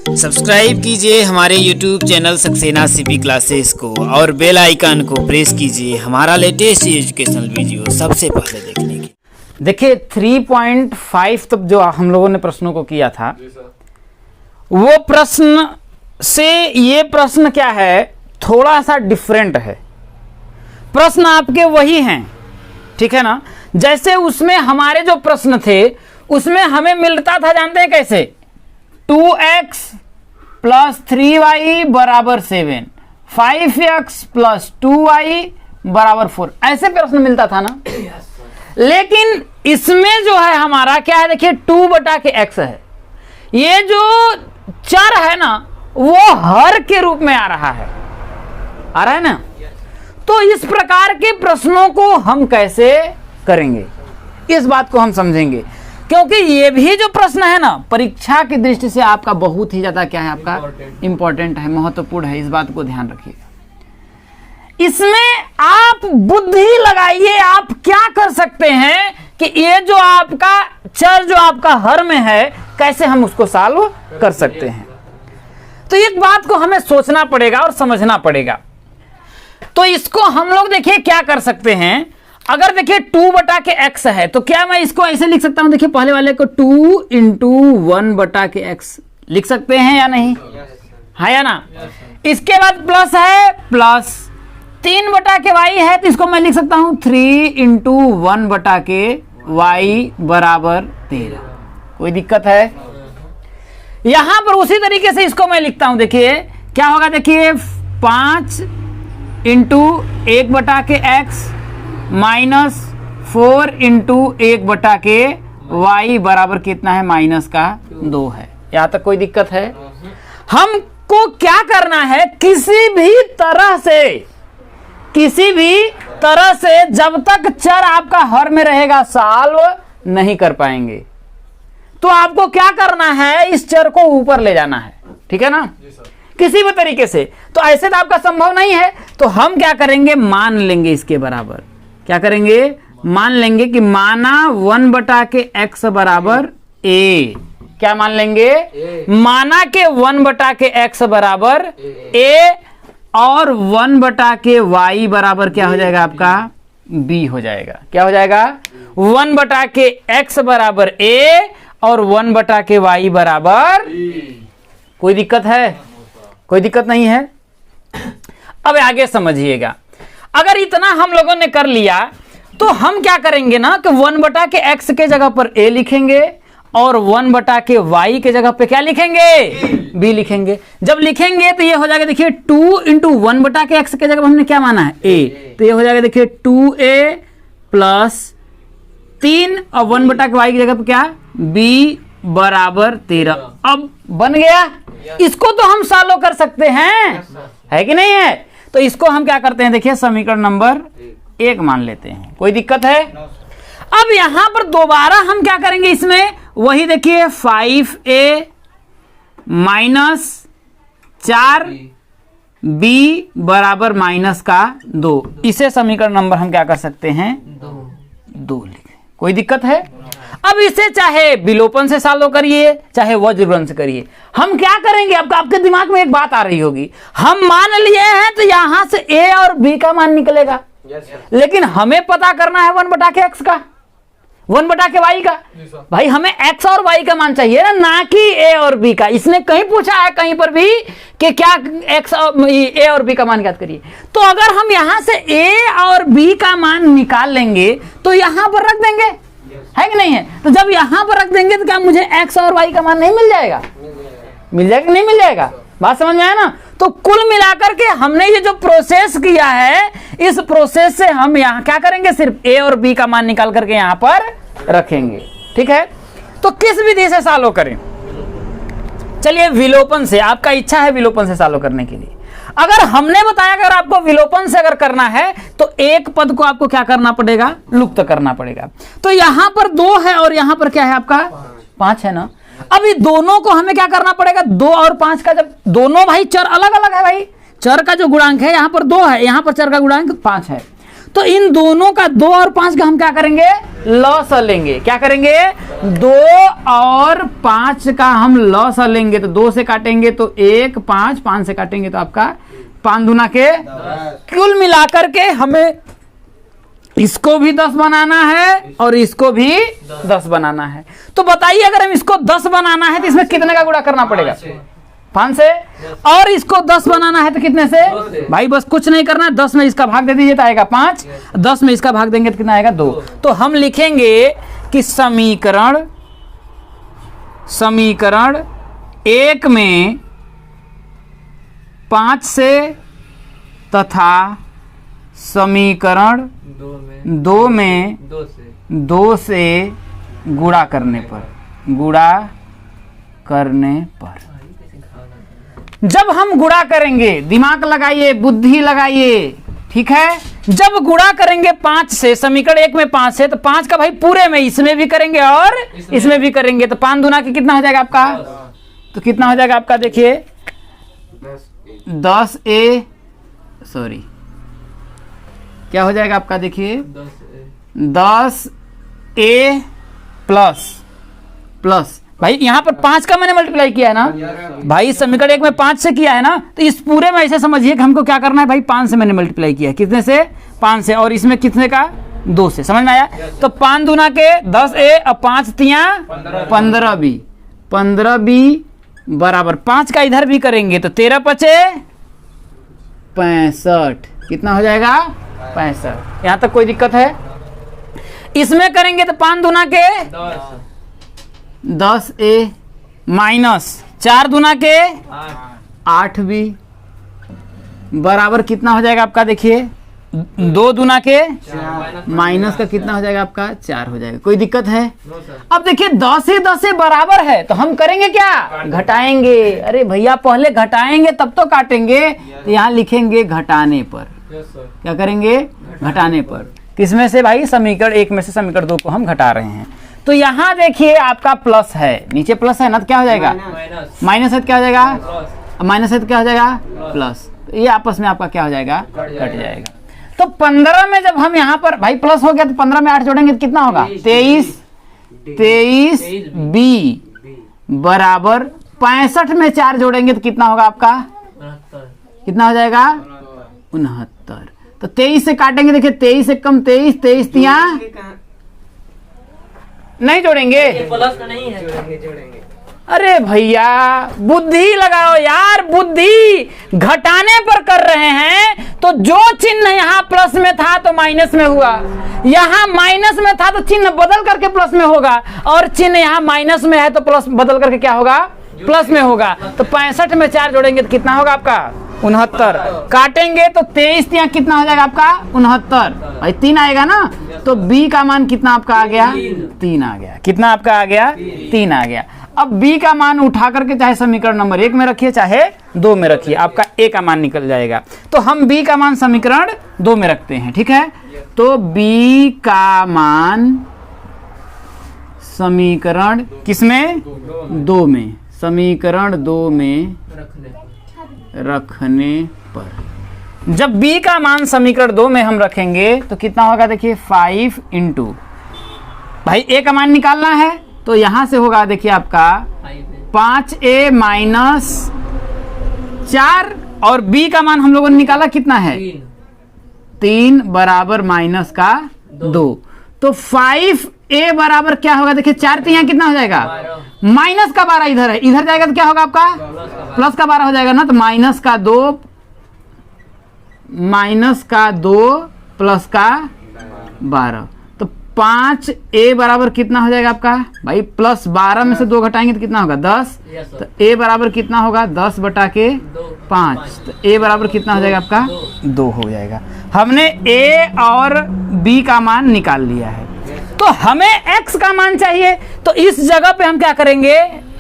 Subscribe कीजिए हमारे YouTube channel Saxena CP classes को और बेल आइकन को प्रेस कीजिए हमारा लेटेस्ट एजुकेशनल वीडियो सबसे पहले देखने के। देखिए 3.5 तक जो हम लोगों ने प्रश्नों को किया था, वो प्रश्न से ये प्रश्न क्या है, थोड़ा सा डिफरेंट है। प्रश्न आपके वही हैं, ठीक है ना। जैसे उसमें हमारे जो प्रश्न थे उसमें हमें मिलता था, जानते हैं कैसे, 2x प्लस 3y बराबर 7, 5x प्लस 2y बराबर 4, ऐसे प्रश्न मिलता था ना। लेकिन इसमें जो है हमारा क्या है, देखिए 2 बटा के x है। ये जो चर है ना वो हर के रूप में आ रहा है ना। तो इस प्रकार के प्रश्नों को हम कैसे करेंगे, इस बात को हम समझेंगे, क्योंकि ये भी जो प्रश्न है ना परीक्षा की दृष्टि से आपका बहुत ही ज्यादा क्या है, आपका इंपॉर्टेंट है, महत्वपूर्ण है। इस बात को ध्यान रखिएगा। इसमें आप बुद्धि लगाइए, आप क्या कर सकते हैं कि ये जो आपका चर जो आपका हर में है, कैसे हम उसको सॉल्व कर सकते हैं। तो एक बात को हमें सोचना पड़ेगा और समझना पड़ेगा। तो इसको हम लोग देखिए क्या कर सकते हैं। अगर देखिए 2 बटा के x है तो क्या मैं इसको ऐसे लिख सकता हूं, देखिए पहले वाले को 2 इंटू 1 बटा के x लिख सकते हैं या नहीं, है या ना। इसके बाद प्लस है, प्लस 3 बटा के y है तो इसको मैं लिख सकता हूं 3 इंटू 1 बटा के y बराबर 13। कोई दिक्कत है। यहां पर उसी तरीके से इसको मैं लिखता हूं, देखिए क्या होगा, देखिए 5 इंटू 1 बटा के x माइनस 4 इंटू 1 बटा के y बराबर कितना है, माइनस का 2 है। यहां तक कोई दिक्कत है। हमको क्या करना है, किसी भी तरह से जब तक चर आपका हर में रहेगा सॉल्व नहीं कर पाएंगे। तो आपको क्या करना है, इस चर को ऊपर ले जाना है, ठीक है ना, किसी भी तरीके से। तो ऐसे तो आपका संभव नहीं है, तो हम क्या करेंगे, मान लेंगे इसके बराबर। क्या करेंगे, मान लेंगे कि माना 1 बटा के x बराबर a। क्या मान लेंगे, माना के 1 बटा के x बराबर a और 1 बटा के y बराबर क्या हो जाएगा, आपका b हो जाएगा। क्या हो जाएगा, 1 बटा के x बराबर a और 1 बटा के y बराबर। कोई दिक्कत है, कोई दिक्कत नहीं है। अब आगे समझिएगा। अगर इतना हम लोगों ने कर लिया तो हम क्या करेंगे ना कि 1 बटा के x के जगह पर a लिखेंगे और 1 बटा के y के जगह पे क्या लिखेंगे, b लिखेंगे। जब लिखेंगे तो ये हो जाएगा, देखिए 2 इंटू 1 बटा के x के जगह हमने क्या माना है, a, तो ये हो जाएगा देखिए 2a प्लस 3 और 1 बटा के y की जगह पे क्या, b बराबर 13। अब बन गया। इसको तो हम सॉल्व कर सकते हैं, है कि नहीं है। तो इसको हम क्या करते हैं, देखिए समीकरण नंबर 1 मान लेते हैं। कोई दिक्कत है। अब यहां पर दोबारा हम क्या करेंगे, इसमें वही देखिए 5a माइनस 4b बराबर माइनस का 2, इसे समीकरण नंबर हम क्या कर सकते हैं, 2 लिखें। कोई दिक्कत है। अब इसे चाहे विलोपन से सॉल्व करिए चाहे वज्रगुणन से करिए। हम क्या करेंगे, आपके दिमाग में एक बात आ रही होगी, हम मान लिए हैं तो यहां से a और b का मान निकलेगा, लेकिन हमें पता करना है 1 बटा के x का, 1 बटा के y का। भाई हमें x और y का मान चाहिए ना कि a और b का। इसने कहीं पूछा है कहीं पर भी कि क्या x और a और b का मान ज्ञात करिए। तो अगर हम यहां से a और b का मान निकाल लेंगे तो यहां पर रख देंगे, है कि नहीं है। तो जब यहां पर रख देंगे तो क्या मुझे x और y का मान नहीं मिल जाएगा, मिल जाएगा नहीं मिल जाएगा। बात समझ में आया ना। तो कुल मिलाकर के हमने ये जो प्रोसेस किया है, इस प्रोसेस से हम यहाँ क्या करेंगे, सिर्फ a और b का मान निकाल करके यहाँ पर रखेंगे, ठीक है। तो किस विधि से सॉल्व करें, चलिए विलोपन से। आपका इच्छा है विलोपन से सॉल्व करने के लिए। अगर हमने बताया अगर आपको विलोपन से अगर करना है तो एक पद को आपको क्या करना पड़ेगा, लुप्त करना पड़ेगा। तो यहां पर 2 है और यहां पर क्या है, आपका 5 है ना। अब ये दोनों को हमें क्या करना पड़ेगा, 2 और 5 का, जब दोनों भाई चर अलग अलग है, भाई चर का जो गुणांक है यहाँ पर 2 है, यहाँ पर चर का गुणांक 5 है, तो इन दोनों का 2 और 5 का हम क्या करेंगे, लॉस लेंगे। क्या करेंगे, 2 और 5 का हम लॉस लेंगे। तो 2 से काटेंगे तो 1, 5, 5 से काटेंगे तो आपका 5 दूना के 10। कुल मिलाकर के हमें इसको भी 10 बनाना है और इसको भी 10 बनाना है। तो बताइए अगर हम इसको 10 बनाना है तो इसमें कितने का गुणा करना पड़ेगा, 5 से, और इसको 10 बनाना है तो कितने से, भाई बस कुछ नहीं करना है, 10 में इसका भाग दे दीजिए तो आएगा 5, 10 में इसका भाग देंगे तो कितना आएगा 2। तो हम लिखेंगे कि समीकरण 1 में 5 से तथा समीकरण 2 में 2 से गुणा करने पर जब हम गुणा करेंगे, दिमाग लगाइए, बुद्धि लगाइए, ठीक है। जब गुणा करेंगे 5 से, समीकरण 1 में 5 से, तो 5 का भाई पूरे में इसमें भी करेंगे और इसमें भी करेंगे। तो 5 दूना के कितना हो जाएगा आपका, तो कितना हो जाएगा आपका, देखिए 10A, सॉरी क्या हो जाएगा आपका, देखिए 10A प्लस भाई यहाँ पर 5 का मैंने मल्टीप्लाई किया है ना भाई, समीकरण 1 में 5 से किया है ना, तो इस पूरे में ऐसे समझिए कि हमको क्या करना है भाई, 5 से मैंने मल्टीप्लाई किया है। कितने से, 5 से, और इसमें कितने का, 2 से। समझ में आया। तो 5 दूना के 10A और 5 तिया 15B बराबर 5 का इधर भी करेंगे तो 13 पचे 65, कितना हो जाएगा, 65। यहाँ तक कोई दिक्कत है। इसमें करेंगे तो 5 दूना के 10A माइनस 4 दूना के 8B बराबर कितना हो जाएगा आपका, देखिए 2 दूना के माइनस का कितना हो जाएगा आपका, 4 हो जाएगा। कोई दिक्कत है। अब देखिए 10 से बराबर है तो हम करेंगे क्या, घटाएंगे। अरे भैया पहले घटाएंगे तब तो काटेंगे। तो यहाँ लिखेंगे घटाने पर। क्या करेंगे, घटाने पर। किसमें से भाई, समीकरण 1 में से समीकरण 2 को हम घटा रहे हैं। तो यहाँ देखिए आपका प्लस है, नीचे प्लस है ना, तो क्या हो जाएगा, माइनस है तो क्या हो जाएगा, माइनस है तो क्या हो जाएगा, प्लस। तो ये आपस में आपका क्या हो जाएगा, कट जाएगा। तो 15 में जब हम यहाँ पर भाई प्लस हो गया तो 15 में 8 जोड़ेंगे तो कितना होगा, 23B बराबर 65 में 4 जोड़ेंगे तो कितना होगा आपका, कितना हो जाएगा, 69। तो 23 से काटेंगे, देखिए 23 से कम 23, 23 तिया नहीं जोड़ेंगे, प्लस का नहीं है, जोड़ेंगे। अरे भैया बुद्धि लगाओ यार, बुद्धि घटाने पर कर रहे हैं। तो जो चिन्ह यहाँ प्लस में था तो माइनस में हुआ, यहाँ माइनस में था तो चिन्ह बदल करके प्लस में होगा, और चिन्ह यहाँ माइनस में है तो प्लस बदल करके क्या होगा, प्लस में होगा। तो 65 में 4 जोड़ेंगे तो कितना होगा आपका, 69। काटेंगे तो 23 यहाँ कितना हो जाएगा आपका, 69। भाई 3 आएगा ना, तो B का मान कितना आपका आ गया, 3 आ गया। कितना आपका आ गया, 3 आ गया। अब B का मान उठा करके चाहे समीकरण नंबर 1 में रखिए चाहे 2 में रखिए, आपका A का मान निकल जाएगा। तो हम B का मान समीकरण 2 में रखते हैं, ठीक है। तो B का मान समीकरण किसमें, 2 में, समीकरण 2 में रखने पर, जब B का मान समीकरण 2 में हम रखेंगे तो कितना होगा, देखिए 5 इंटू, भाई A का मान निकालना है तो यहां से होगा, देखिए आपका 5A माइनस 4, और B का मान हम लोगों ने निकाला कितना है, 3 बराबर माइनस का 2। तो 5A बराबर क्या होगा, देखिए 4 तो यहाँ कितना हो जाएगा, माइनस का 12 इधर है, इधर जाएगा तो क्या होगा आपका, प्लस का 12 हो जाएगा ना। तो माइनस का 2 प्लस का 12, तो 5A बराबर कितना हो जाएगा आपका, भाई प्लस 12 में से 2 घटाएंगे तो कितना होगा, 10। तो A बराबर कितना होगा, 10 बटा के 5। तो A बराबर कितना हो जाएगा आपका, 2 हो जाएगा। हमने A और B का मान निकाल लिया है। तो हमें x का मान चाहिए, तो इस जगह पे हम क्या करेंगे,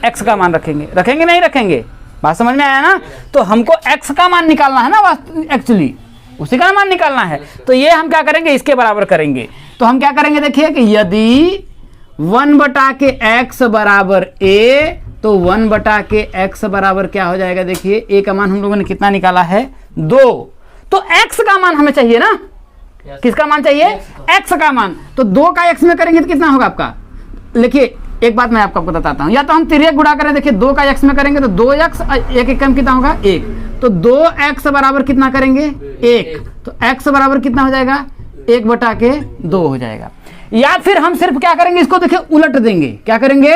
x का मान रखेंगे। रखेंगे नहीं रखेंगे, बात समझ में आया ना। तो हमको x का मान निकालना है ना, एक्चुअली उसी का मान निकालना है। तो ये हम क्या करेंगे, इसके बराबर करेंगे। तो हम क्या करेंगे, देखिए कि यदि 1 बटा के x बराबर a, तो 1 बटा के x बराबर क्या हो जाएगा, देखिए a का मान हम लोगों ने कितना निकाला है, 2। तो x का मान हमें चाहिए ना, किसका मान चाहिए? x का मान। तो 2 का x में करेंगे तो कितना होगा आपका? देखिए एक बात मैं आपको बताता हूं, या तो हम तिर्यक गुणा करें, देखिए 2 का x में करेंगे तो 2x, एक एक कम कितना होगा? 1। तो 2x बराबर कितना करेंगे? 1। तो x बराबर कितना हो जाएगा? 1/2 हो जाएगा। या फिर हम सिर्फ क्या करेंगे, इसको देखिए उलट देंगे। क्या करेंगे?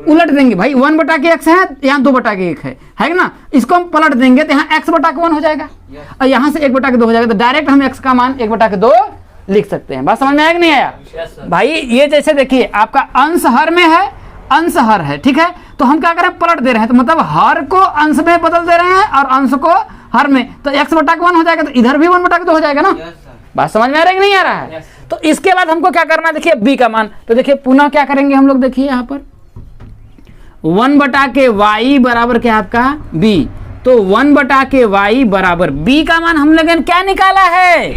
उलट देंगे भाई। 1/x है, यहाँ 2/1 है ना? इसको हम पलट देंगे तो यहाँ x/1 हो जाएगा और यहाँ से 1/2 हो जाएगा। तो डायरेक्ट हम x का मान 1/2 लिख सकते हैं। बात समझ में आया कि नहीं आया? भाई ये जैसे देखिए आपका अंश हर में है, अंश हर है, ठीक है? तो हम क्या करें? पलट दे रहे हैं। तो मतलब हर को अंश में बदल दे रहे हैं और अंश को हर में। तो x/1 हो जाएगा, तो इधर भी 1/2 हो जाएगा ना? बात समझ में आ रहा है कि नहीं आ रहा है? तो इसके बाद हमको क्या करना है? देखिए b का मान। तो देखिए पुनः क्या करेंगे हम लोग? देखिए यहाँ पर 1/y बराबर क्या आपका? b। तो 1/y बराबर b का मान हम लोगों ने क्या निकाला है?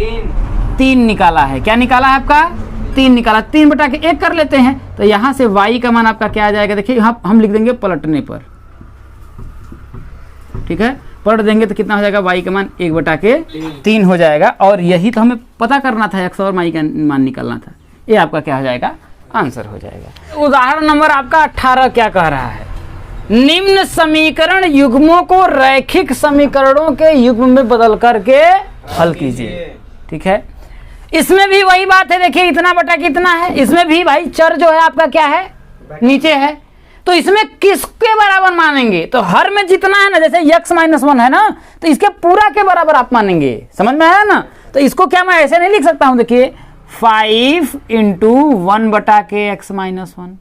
3 निकाला है। क्या निकाला है आपका? 3 निकाला। 3/1 कर लेते हैं। तो यहाँ से y का मान आपका क्या आ जाएगा? देखिए यहाँ हम लिख देंगे पलटने पर, ठीक है? पलट देंगे तो कितना हो जाएगा? y का मान 1/3 हो जाएगा। और यही तो हमें पता करना था, x और y का मान निकालना था। ये आपका क्या हो जाएगा? आंसर हो जाएगा। उदाहरण नंबर आपका 18 क्या कह रहा है? निम्न समीकरण युग्मों को रैखिक समीकरणों के युग्म में बदल करके हल कीजिए, ठीक है? इसमें भी वही बात है। देखिए इतना बटा कितना है, इसमें भी भाई चर जो है आपका क्या है? नीचे है। तो इसमें किसके बराबर मानेंगे? तो हर में जितना है ना, जैसे x-1 है ना, तो इसके पूरा के बराबर आप मानेंगे। समझ में आया ना? तो इसको क्या मैं ऐसे नहीं लिख सकता हूं? देखिए 5 × 1/x-1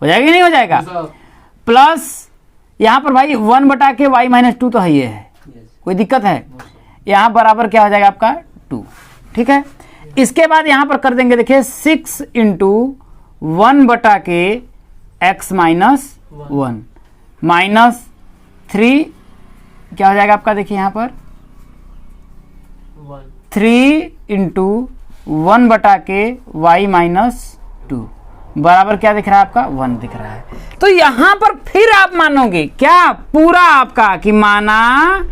हो जाएगा, नहीं हो जाएगा? प्लस यहाँ पर भाई 1/y-2 तो है, ये है, कोई दिक्कत है? यहाँ बराबर क्या हो जाएगा आपका? 2, ठीक है? इसके बाद यहाँ पर कर देंगे, देखिए 6 × 1/x-1 -3 क्या हो जाएगा आपका? देखिए यहाँ पर 3 × 1/y-2 बराबर क्या दिख रहा है आपका? 1 दिख रहा है। तो यहां पर फिर आप मानोगे क्या? पूरा आपका कि माना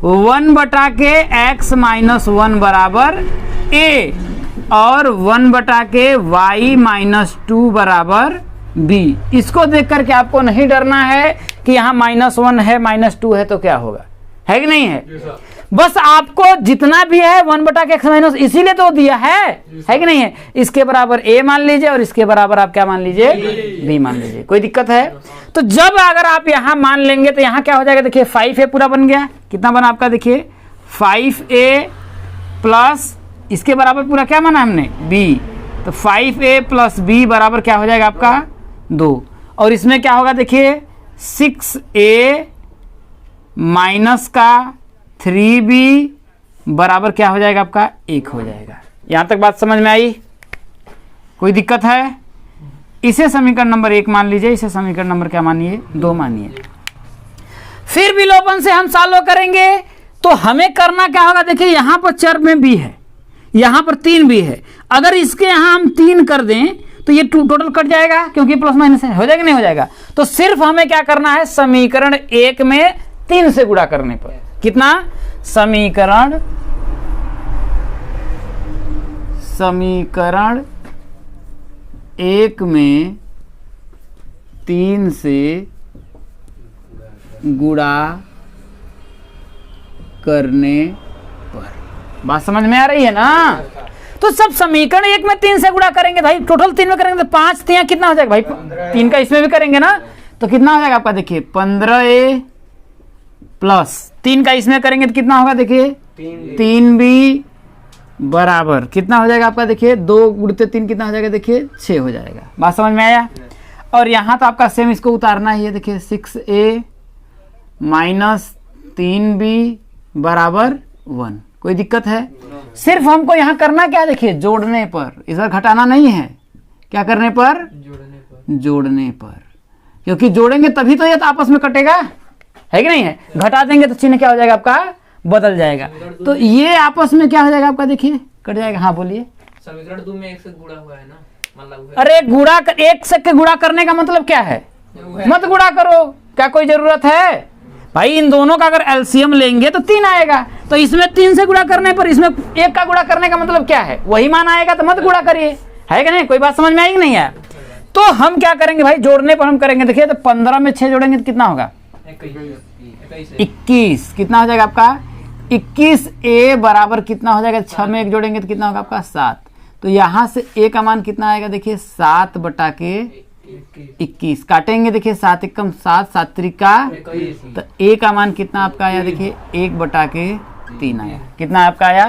1/x-1 बराबर a और 1/y-2 बराबर b। इसको देख करके आपको नहीं डरना है कि यहाँ -1 है, -2 है तो क्या होगा, है कि नहीं है? बस आपको जितना भी है 1/x-, इसीलिए तो दिया है कि नहीं है? इसके बराबर a मान लीजिए और इसके बराबर आप क्या मान लीजिए? b मान लीजिए। कोई दिक्कत है? तो जब अगर आप यहाँ मान लेंगे तो यहाँ क्या हो जाएगा? देखिए 5a पूरा बन गया। कितना बना आपका? देखिए 5a प्लस इसके बराबर पूरा क्या माना हमने? b। तो 5a प्लस b बराबर क्या हो जाएगा आपका? 2। और इसमें क्या होगा? देखिए 6a माइनस का 3b बराबर क्या हो जाएगा आपका? 1 हो जाएगा। यहां तक बात समझ में आई? कोई दिक्कत है? इसे समीकरण नंबर 1 मान लीजिए, इसे समीकरण नंबर क्या मानिए? 2 मानिए। फिर विलोपन से हम सॉल्व करेंगे तो हमें करना क्या होगा? देखिए यहां पर चर में b है, यहां पर 3 b है। अगर इसके यहां हम 3 कर दें तो ये टोटल कट जाएगा, क्योंकि प्लस माइनस है। हो जाएगा नहीं हो जाएगा? तो सिर्फ हमें क्या करना है? समीकरण 1 में 3 से गुणा करने पर कितना? समीकरण 1 में 3 से गुणा करने पर। बात समझ में आ रही है ना? तो सब समीकरण 1 में 3 से गुणा करेंगे भाई, टोटल 3 में करेंगे तो 5 3 कितना हो जाएगा भाई? 3 का इसमें भी करेंगे ना, तो कितना हो जाएगा आपका? देखिए 15a प्लस 3 का इसमें करेंगे तो कितना होगा? देखिए 3b बराबर कितना हो जाएगा आपका? देखिए 2 × 3 कितना हो जाएगा? देखिए 6 हो जाएगा। बात समझ में आया? और यहाँ तो आपका सेम इसको उतारना ही है। देखिए 6a माइनस 3b बराबर 1। कोई दिक्कत है? सिर्फ हमको यहाँ करना क्या? देखिए जोड़ने पर, इस बार घटाना नहीं है। क्या करने पर? जोड़ने पर। क्योंकि जोड़ेंगे तभी तो ये तो आपस में कटेगा, है कि नहीं है? घटा देंगे तो चिन्ह क्या हो जाएगा आपका? बदल जाएगा। तो ये आपस में क्या हो जाएगा आपका? देखिए कट जाएगा। हाँ बोलिए। समीकरण 2 में 1 से गुणा हुआ है ना, मतलब अरे गुणा 1 से गुणा करने का मतलब क्या है? मत गुणा करो, क्या कोई जरूरत है? भाई इन दोनों का अगर एलसीएम लेंगे तो 3 आएगा, तो इसमें 3 से गुणा करने पर इसमें 1 का गुणा करने का मतलब क्या है, वही मान आएगा, तो मत गुणा करिए, है कि नहीं? कोई बात समझ में आई कि नहीं है? तो हम क्या करेंगे भाई, जोड़ने पर हम करेंगे, देखिए तो 15 में 6 जोड़ेंगे तो कितना होगा 21। कितना हो जाएगा आपका 21। ए बराबर कितना हो जाएगा, 6 में 1 जोड़ेंगे तो कितना होगा आपका 7। तो यहाँ से ए का मान कितना आएगा, देखिए 7 बटा के 21 काटेंगे, देखिए 7 एकम 7, 7 त्रिका, तो ए का मान कितना आपका आया, देखिए 1 बटा के 3 आया। कितना आपका आया,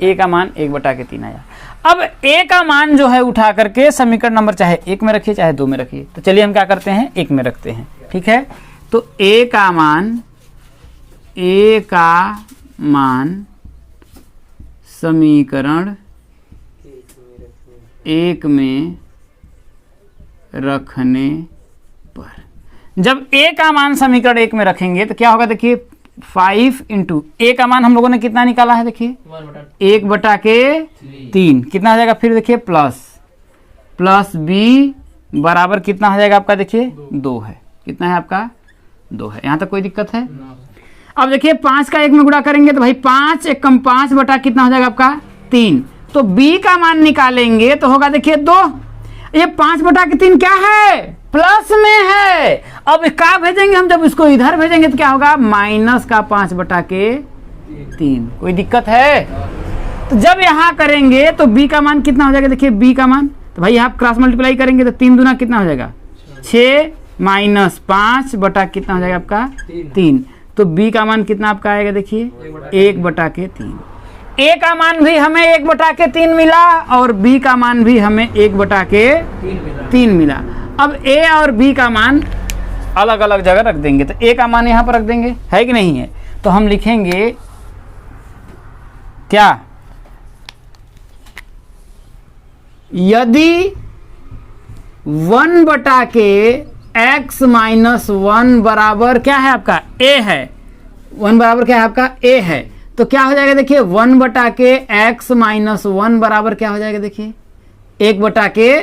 ए का मान 1 बटा के 3 आया। अब ए का मान जो है उठा करके समीकरण नंबर चाहे 1 में रखिए चाहे 2 में रखिए, तो चलिए हम क्या करते हैं 1 में रखते हैं, ठीक है। तो ए का मान समीकरण 1 में रखने पर, जब ए का मान समीकरण 1 में रखेंगे तो क्या होगा, देखिए 5 इंटू ए का मान हम लोगों ने कितना निकाला है, देखिए 1 बटा के 3, कितना हो जाएगा, फिर देखिए प्लस बी बराबर कितना हो जाएगा आपका, देखिए 2 है। कितना है आपका 2 है। यहाँ तक कोई दिक्कत है? अब देखिए 5 का 1 में गुणा करेंगे तो भाई 5 एकम 5 बटा कितना हो जाएगा आपका 3। तो b का मान निकालेंगे तो होगा देखिए 2। ये 5 बटा के 3 क्या है, प्लस में है। अब क्या भेजेंगे हम, जब इसको इधर भेजेंगे तो क्या होगा, माइनस का 5 बटा के 3। कोई दिक्कत है? तो जब यहाँ करेंगे तो b का मान कितना हो जाएगा, देखिए b का मान, तो भाई आप क्रॉस मल्टीप्लाई करेंगे तो 3 दूना कितना हो जाएगा 6 माइनस 5 बटा कितना हो जाएगा आपका 3। तो b का मान कितना आपका आएगा, देखिए 1 बटा के 3। a का मान भी हमें 1 बटा के 3 मिला और b का मान भी हमें 1 बटा के 3 मिला। अब a और b का मान अलग अलग जगह रख देंगे, तो a का मान यहाँ पर रख देंगे, है कि नहीं है? तो हम लिखेंगे क्या, यदि 1 बटा के x माइनस 1 बराबर क्या है आपका a है, 1 बराबर क्या है आपका a है, तो क्या हो जाएगा, देखिए 1 बटा के x माइनस 1 बराबर क्या हो जाएगा, देखिए 1 बटा के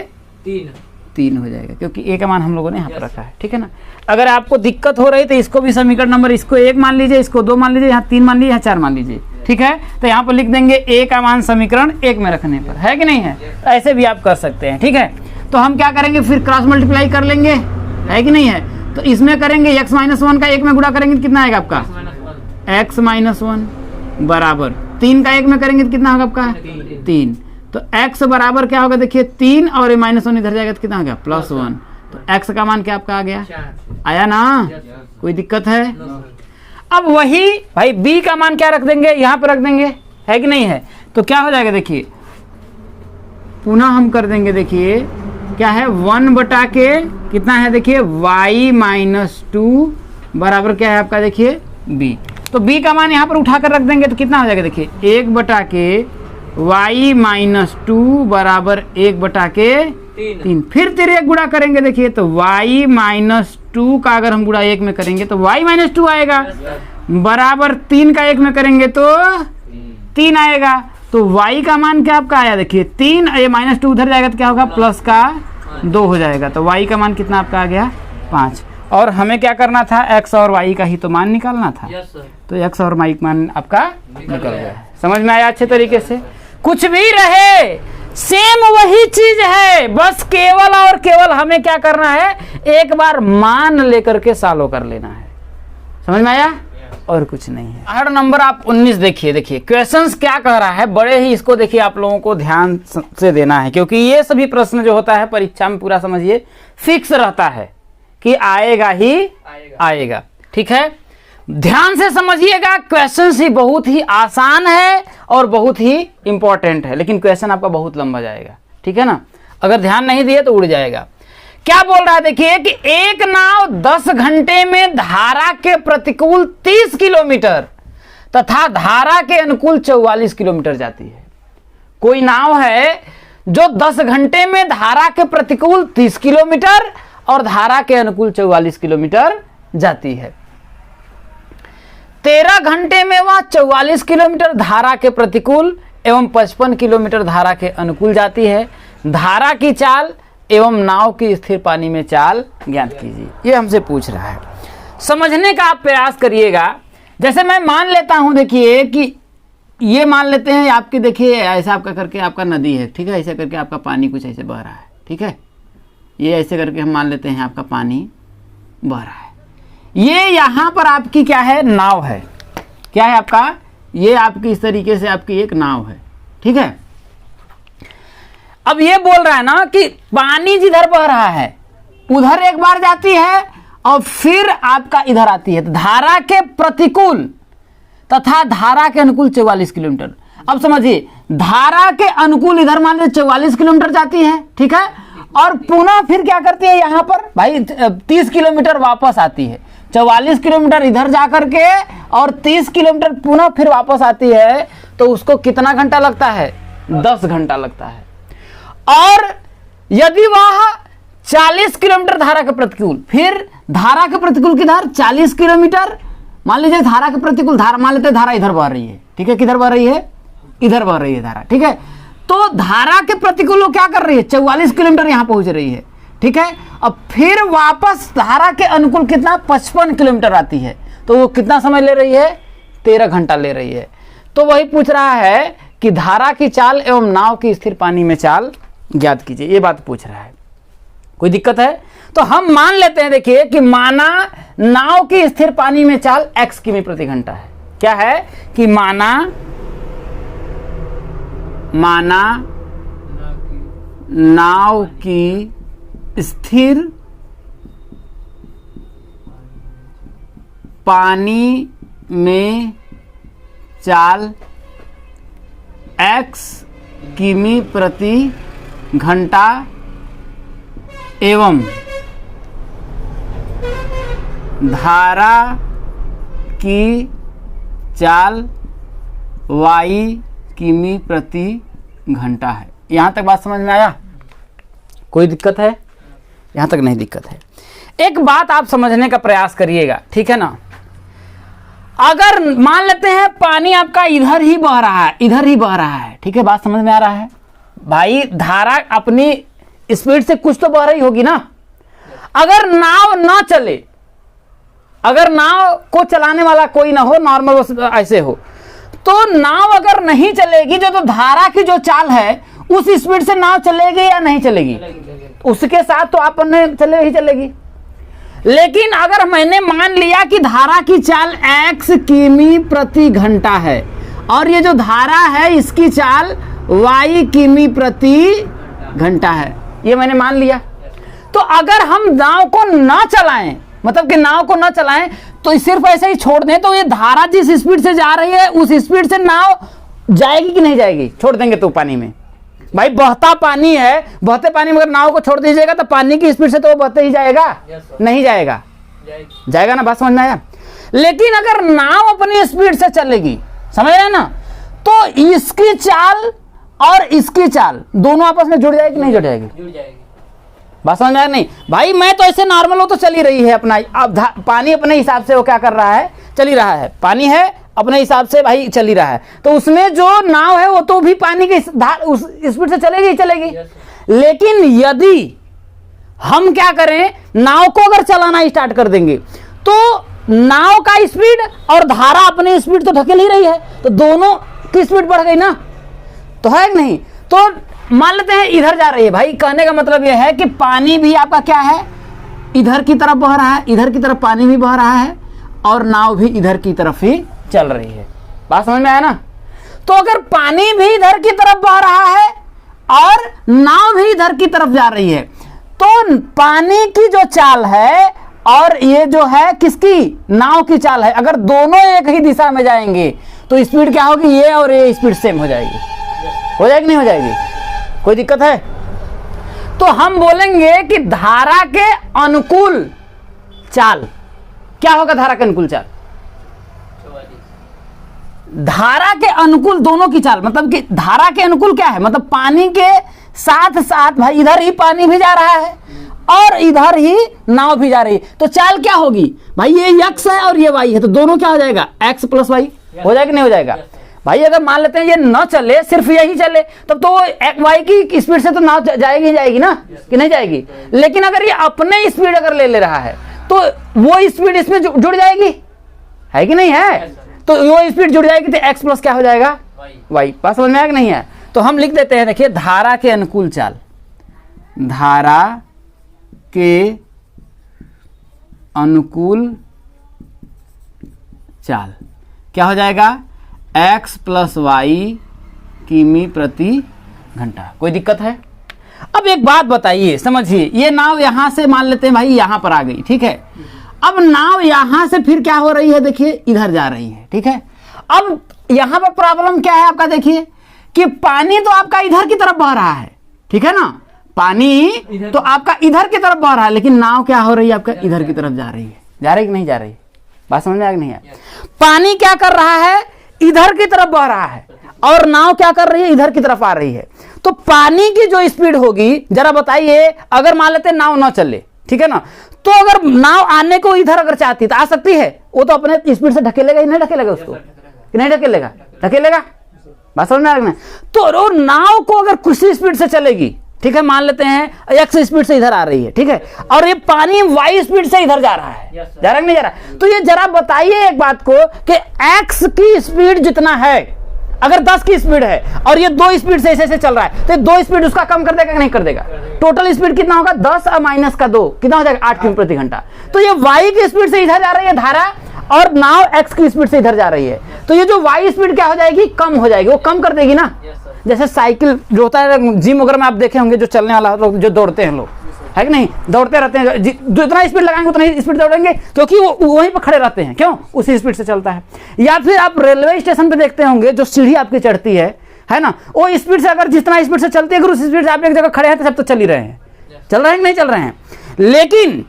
3 हो जाएगा, क्योंकि a का मान हम लोगों ने यहाँ पर रखा है, ठीक है ना। अगर आपको दिक्कत हो रही तो इसको भी समीकरण नंबर, इसको 1 मान लीजिए, इसको 2 मान लीजिए, यहाँ 3 मान लीजिए, यहाँ 4 मान लीजिए, ठीक है। तो यहाँ पर लिख देंगे a का मान समीकरण 1 में रखने पर, है कि नहीं है? ऐसे भी आप कर सकते हैं, ठीक है। तो हम क्या करेंगे, फिर क्रॉस मल्टीप्लाई कर लेंगे, है कि नहीं है? तो इसमें करेंगे x माइनस 1 का 1 में गुणा करेंगे तो कितना आएगा आपका x माइनस 1 बराबर 3 का 1 में करेंगे तो कितना होगा आपका 3। तो x बराबर क्या होगा, देखिए 3 और माइनस 1 इधर जाएगा तो कितना होगा +1। तो x का मान क्या आपका आ गया, आया ना? कोई दिक्कत है? अब वही भाई b का मान क्या रख देंगे, यहाँ पर रख देंगे, है कि नहीं है? तो क्या हो जाएगा, देखिए पुनः हम कर देंगे, देखिए क्या है 1 बटा के कितना है, देखिए y माइनस 2 बराबर क्या है आपका, देखिए b। तो b का मान यहाँ पर उठा कर रख देंगे तो कितना हो जाएगा, देखिए 1 बटा के y माइनस 2 बराबर 1 बटा के 3। फिर तिर्यक गुणा करेंगे, देखिए तो y माइनस 2 का अगर हम गुणा 1 में करेंगे तो y माइनस 2 आएगा, बराबर 3 का 1 में करेंगे तो 3 आएगा। तो y का मान क्या आपका आया, देखिए 3, ये माइनस 2 उधर जाएगा तो क्या होगा प्लस का 2 हो जाएगा। तो y का मान कितना आपका आ गया 5। और हमें क्या करना था, x और y का ही तो मान निकालना था। तो x और y मान आपका निकल गया। समझ में आया अच्छे तरीके से? कुछ भी रहे सेम वही चीज है, बस केवल और केवल हमें क्या करना है, एक बार मान लेकर के सॉल्व कर लेना है। समझ में आया? और कुछ नहीं है। हर नंबर आप 19 देखिए, देखिए क्वेश्चंस क्या कह रहा है, बड़े ही इसको देखिए आप लोगों को ध्यान से देना है, क्योंकि ये सभी प्रश्न जो होता है परीक्षा में पूरा समझिए फिक्स रहता है कि आएगा ही आएगा। ठीक है, ध्यान से समझिएगा। क्वेश्चंस ही बहुत ही आसान है और बहुत ही इंपॉर्टेंट है, लेकिन क्वेश्चन आपका बहुत लंबा जाएगा। ठीक है ना, अगर ध्यान नहीं दिए तो उड़ जाएगा। क्या बोल रहा है, देखिए कि एक नाव 10 घंटे में धारा के प्रतिकूल 30 किलोमीटर तथा धारा के अनुकूल 44 किलोमीटर जाती है। कोई नाव है जो 10 घंटे में धारा के प्रतिकूल 30 किलोमीटर और धारा के अनुकूल 44 किलोमीटर जाती है। 13 घंटे में वह 44 किलोमीटर धारा के प्रतिकूल एवं 55 किलोमीटर धारा के अनुकूल जाती है। धारा की चाल एवं नाव की स्थिर पानी में चाल ज्ञात कीजिए, ये हमसे पूछ रहा है। समझने का आप प्रयास करिएगा। जैसे मैं मान लेता हूं, देखिए कि ये मान लेते हैं आपकी, देखिए ऐसा आपका करके आपका नदी है, ठीक है, ऐसे करके आपका पानी कुछ ऐसे बह रहा है, ठीक है, ये ऐसे करके हम मान लेते हैं आपका पानी बह रहा है। ये यहाँ पर आपकी क्या है, नाव है, क्या है आपका, ये आपकी इस तरीके से आपकी एक नाव है, ठीक है। अब ये बोल रहा है ना कि पानी जिधर बह रहा है उधर एक बार जाती है और फिर आपका इधर आती है, तो धारा के प्रतिकूल तथा धारा के अनुकूल 44 किलोमीटर। अब समझिए, धारा के अनुकूल इधर मान लीजिए 44 किलोमीटर जाती है, ठीक है, और पुनः फिर क्या करती है यहाँ पर भाई 30 किलोमीटर वापस आती है। 44 किलोमीटर इधर जा करके और 30 किलोमीटर पुनः फिर वापस आती है, तो उसको कितना घंटा लगता है, 10 घंटा लगता है। और यदि वह 40 किलोमीटर धारा के प्रतिकूल, फिर धारा के प्रतिकूल की धार 40 किलोमीटर, मान लीजिए धारा के प्रतिकूल धारा, मान लेते हैं धारा इधर बह रही है, ठीक है, किधर बह रही है, इधर बह रही है धारा, ठीक है, तो धारा के प्रतिकूल वो क्या कर रही है, 44 किलोमीटर यहां पहुंच रही है, ठीक है। अब फिर वापस धारा के अनुकूल कितना, 55 किलोमीटर आती है, तो वो कितना समय ले रही है, 13 घंटा ले रही है। तो वही पूछ रहा है कि धारा की चाल एवं नाव की स्थिर पानी में चाल ज्ञात कीजिए, ये बात पूछ रहा है। कोई दिक्कत है? तो हम मान लेते हैं, देखिए कि माना नाव की स्थिर पानी में चाल x किमी प्रति घंटा है। क्या है कि माना नाव की स्थिर पानी में चाल x किमी प्रति घंटा एवं धारा की चाल y किमी प्रति घंटा है। यहां तक बात समझ में आया? कोई दिक्कत है? यहां तक नहीं दिक्कत है। एक बात आप समझने का प्रयास करिएगा, ठीक है ना। अगर मान लेते हैं पानी आपका इधर ही बह रहा है, इधर ही बह रहा है, ठीक है, बात समझ में आ रहा है भाई। धारा अपनी स्पीड से कुछ तो बह रही होगी ना। अगर नाव ना चले, अगर नाव को चलाने वाला कोई ना हो, नॉर्मल ऐसे हो, तो नाव अगर नहीं चलेगी, जो तो धारा की जो चाल है उस स्पीड से नाव चलेगी या नहीं चलेगी, उसके साथ तो आपने चले ही चलेगी। लेकिन अगर मैंने मान लिया कि धारा की चाल x किमी प्रति घंटा है और ये जो धारा है इसकी चाल y किमी प्रति घंटा है, ये मैंने मान लिया, तो अगर हम नाव को ना चलाएं, मतलब कि नाव को ना चलाएं तो सिर्फ ऐसे ही छोड़ दें, तो ये धारा जिस स्पीड से जा रही है उस स्पीड से नाव जाएगी कि नहीं जाएगी? छोड़ देंगे तो पानी में, भाई बहता पानी है, बहते पानी में अगर नाव को छोड़ दीजिएगा तो पानी की स्पीड से तो वो बहते ही जाएगा, नहीं जाएगा, जाएगा ना, बात समझ में आया। लेकिन अगर नाव अपनी स्पीड से चलेगी, समझ रहे हैं ना, तो इसकी चाल और इसकी चाल दोनों आपस में जुड़ जाएगी, नहीं जुड़ जाएगी? जुड़ जाएगी। बात समझ में आया नहीं? भाई मैं तो ऐसे नॉर्मल हो तो चल ही रही है अपना, अब पानी अपने हिसाब से वो क्या कर रहा है, चल ही रहा है, पानी है अपने हिसाब से भाई चल ही रहा है, तो उसमें जो नाव है वो तो भी पानी की उस स्पीड से चलेगी ही चलेगी। लेकिन यदि हम क्या करें, नाव को अगर चलाना स्टार्ट कर देंगे तो नाव का स्पीड और धारा अपनी स्पीड तो ढकेल ही रही है, तो दोनों की स्पीड बढ़ गई ना, तो है कि नहीं? तो मान लेते हैं इधर जा रही है, भाई कहने का मतलब यह है कि पानी भी आपका क्या है, इधर की तरफ बह रहा है, इधर की तरफ पानी भी बह रहा है और नाव भी इधर की तरफ ही चल रही है। बात समझ में आया ना? तो अगर पानी भी इधर की तरफ बह रहा है और नाव भी इधर की तरफ जा रही है, तो पानी की जो चाल है और ये जो है किसकी, नाव की चाल है, अगर दोनों एक ही दिशा में जाएंगे तो स्पीड क्या होगी, ये और ये स्पीड सेम हो जाएगी। हो जाएगी नहीं हो जाएगी? कोई दिक्कत है? तो हम बोलेंगे कि धारा के अनुकूल चाल क्या होगा, धारा के अनुकूल चाल, धारा के अनुकूल दोनों की चाल, मतलब कि धारा के अनुकूल क्या है, मतलब पानी के साथ साथ भाई इधर ही पानी भी जा रहा है और इधर ही नाव भी जा रही है, तो चाल क्या होगी भाई, ये x है और ये y है, तो दोनों क्या हो जाएगा, x प्लस y हो जाएगा नहीं हो जाएगा? भाई अगर मान लेते हैं ये न चले, सिर्फ यही चले, तब तो y की स्पीड से तो नाव जाएगी ही जाएगी ना, कि नहीं जाएगी? लेकिन अगर ये अपने स्पीड अगर ले रहा है तो वो स्पीड इसमें जुड़ जाएगी, है कि नहीं है? तो वो स्पीड जुड़ जाएगी तो x प्लस क्या हो जाएगा, y। बात समझ में आया कि नहीं है? तो हम लिख देते हैं, देखिए धारा के अनुकूल चाल, धारा के अनुकूल चाल क्या हो जाएगा, x प्लस वाई किमी प्रति घंटा। कोई दिक्कत है? अब एक बात बताइए, समझिए, ये नाव यहां से मान लेते हैं भाई यहां पर आ गई, ठीक है। अब नाव यहां से फिर क्या हो रही है, देखिए इधर जा रही है, ठीक है। अब यहां पर प्रॉब्लम क्या है आपका, देखिए कि पानी तो आपका इधर की तरफ बह रहा है, ठीक है ना, पानी तो आपका इधर की तरफ बह रहा है, लेकिन नाव क्या हो रही है आपका इधर की तरफ जा रही है। जा रही कि नहीं जा रही? बात समझ में आ गई नहीं है? पानी क्या कर रहा है, इधर की तरफ बह रहा है, और नाव क्या कर रही है, इधर की तरफ आ रही है। तो पानी की जो स्पीड होगी, जरा बताइए, अगर मान लेते नाव ना चले, ठीक है ना, तो अगर नाव आने को इधर अगर चाहती तो आ सकती है, वो तो अपने स्पीड से ढकेलेगा ही नहीं, ढकेलेगा उसको कि नहीं ढकेलेगा? ढकेलेगा। बात समझ में आ गई? तो नाव को अगर कुछ स्पीड से चलेगी, ठीक है, मान लेते हैं x स्पीड से इधर आ रही है, ठीक है, और ये पानी y स्पीड से इधर जा रहा है, जा रहा है नहीं जा रहा? तो ये जरा बताइए एक बात को कि x की स्पीड जितना है, अगर 10 की स्पीड है और ये 2 स्पीड से ऐसे चल रहा है, तो 2 स्पीड उसका कम कर देगा कि नहीं कर देगा? टोटल स्पीड कितना होगा, 10 और माइनस का 2 कितना हो जाएगा, 8 किमी प्रति घंटा। तो ये y की स्पीड से इधर जा रही है धारा, और नाव x की स्पीड से इधर जा रही है, तो ये जो y स्पीड क्या हो जाएगी, कम हो जाएगी, वो कम कर देगी ना। जैसे साइकिल जो होता है जिम वगैरह में आप देखे होंगे, जो चलने वाला लोग जो दौड़ते हैं लोग, है कि नहीं, दौड़ते रहते हैं, जो इतना स्पीड लगाएंगे उतना ही स्पीड दौड़ेंगे, क्योंकि वो वहीं पर खड़े रहते हैं, क्यों, उसी स्पीड से चलता है। या फिर आप रेलवे स्टेशन पे देखते होंगे जो सीढ़ी आपकी चढ़ती है ना, वो स्पीड से अगर जितना स्पीड से चलती है, अगर उस स्पीड से आप एक जगह खड़े हैं तो सब तो चल ही रहे हैं, चल रहे हैं कि नहीं चल रहे हैं। लेकिन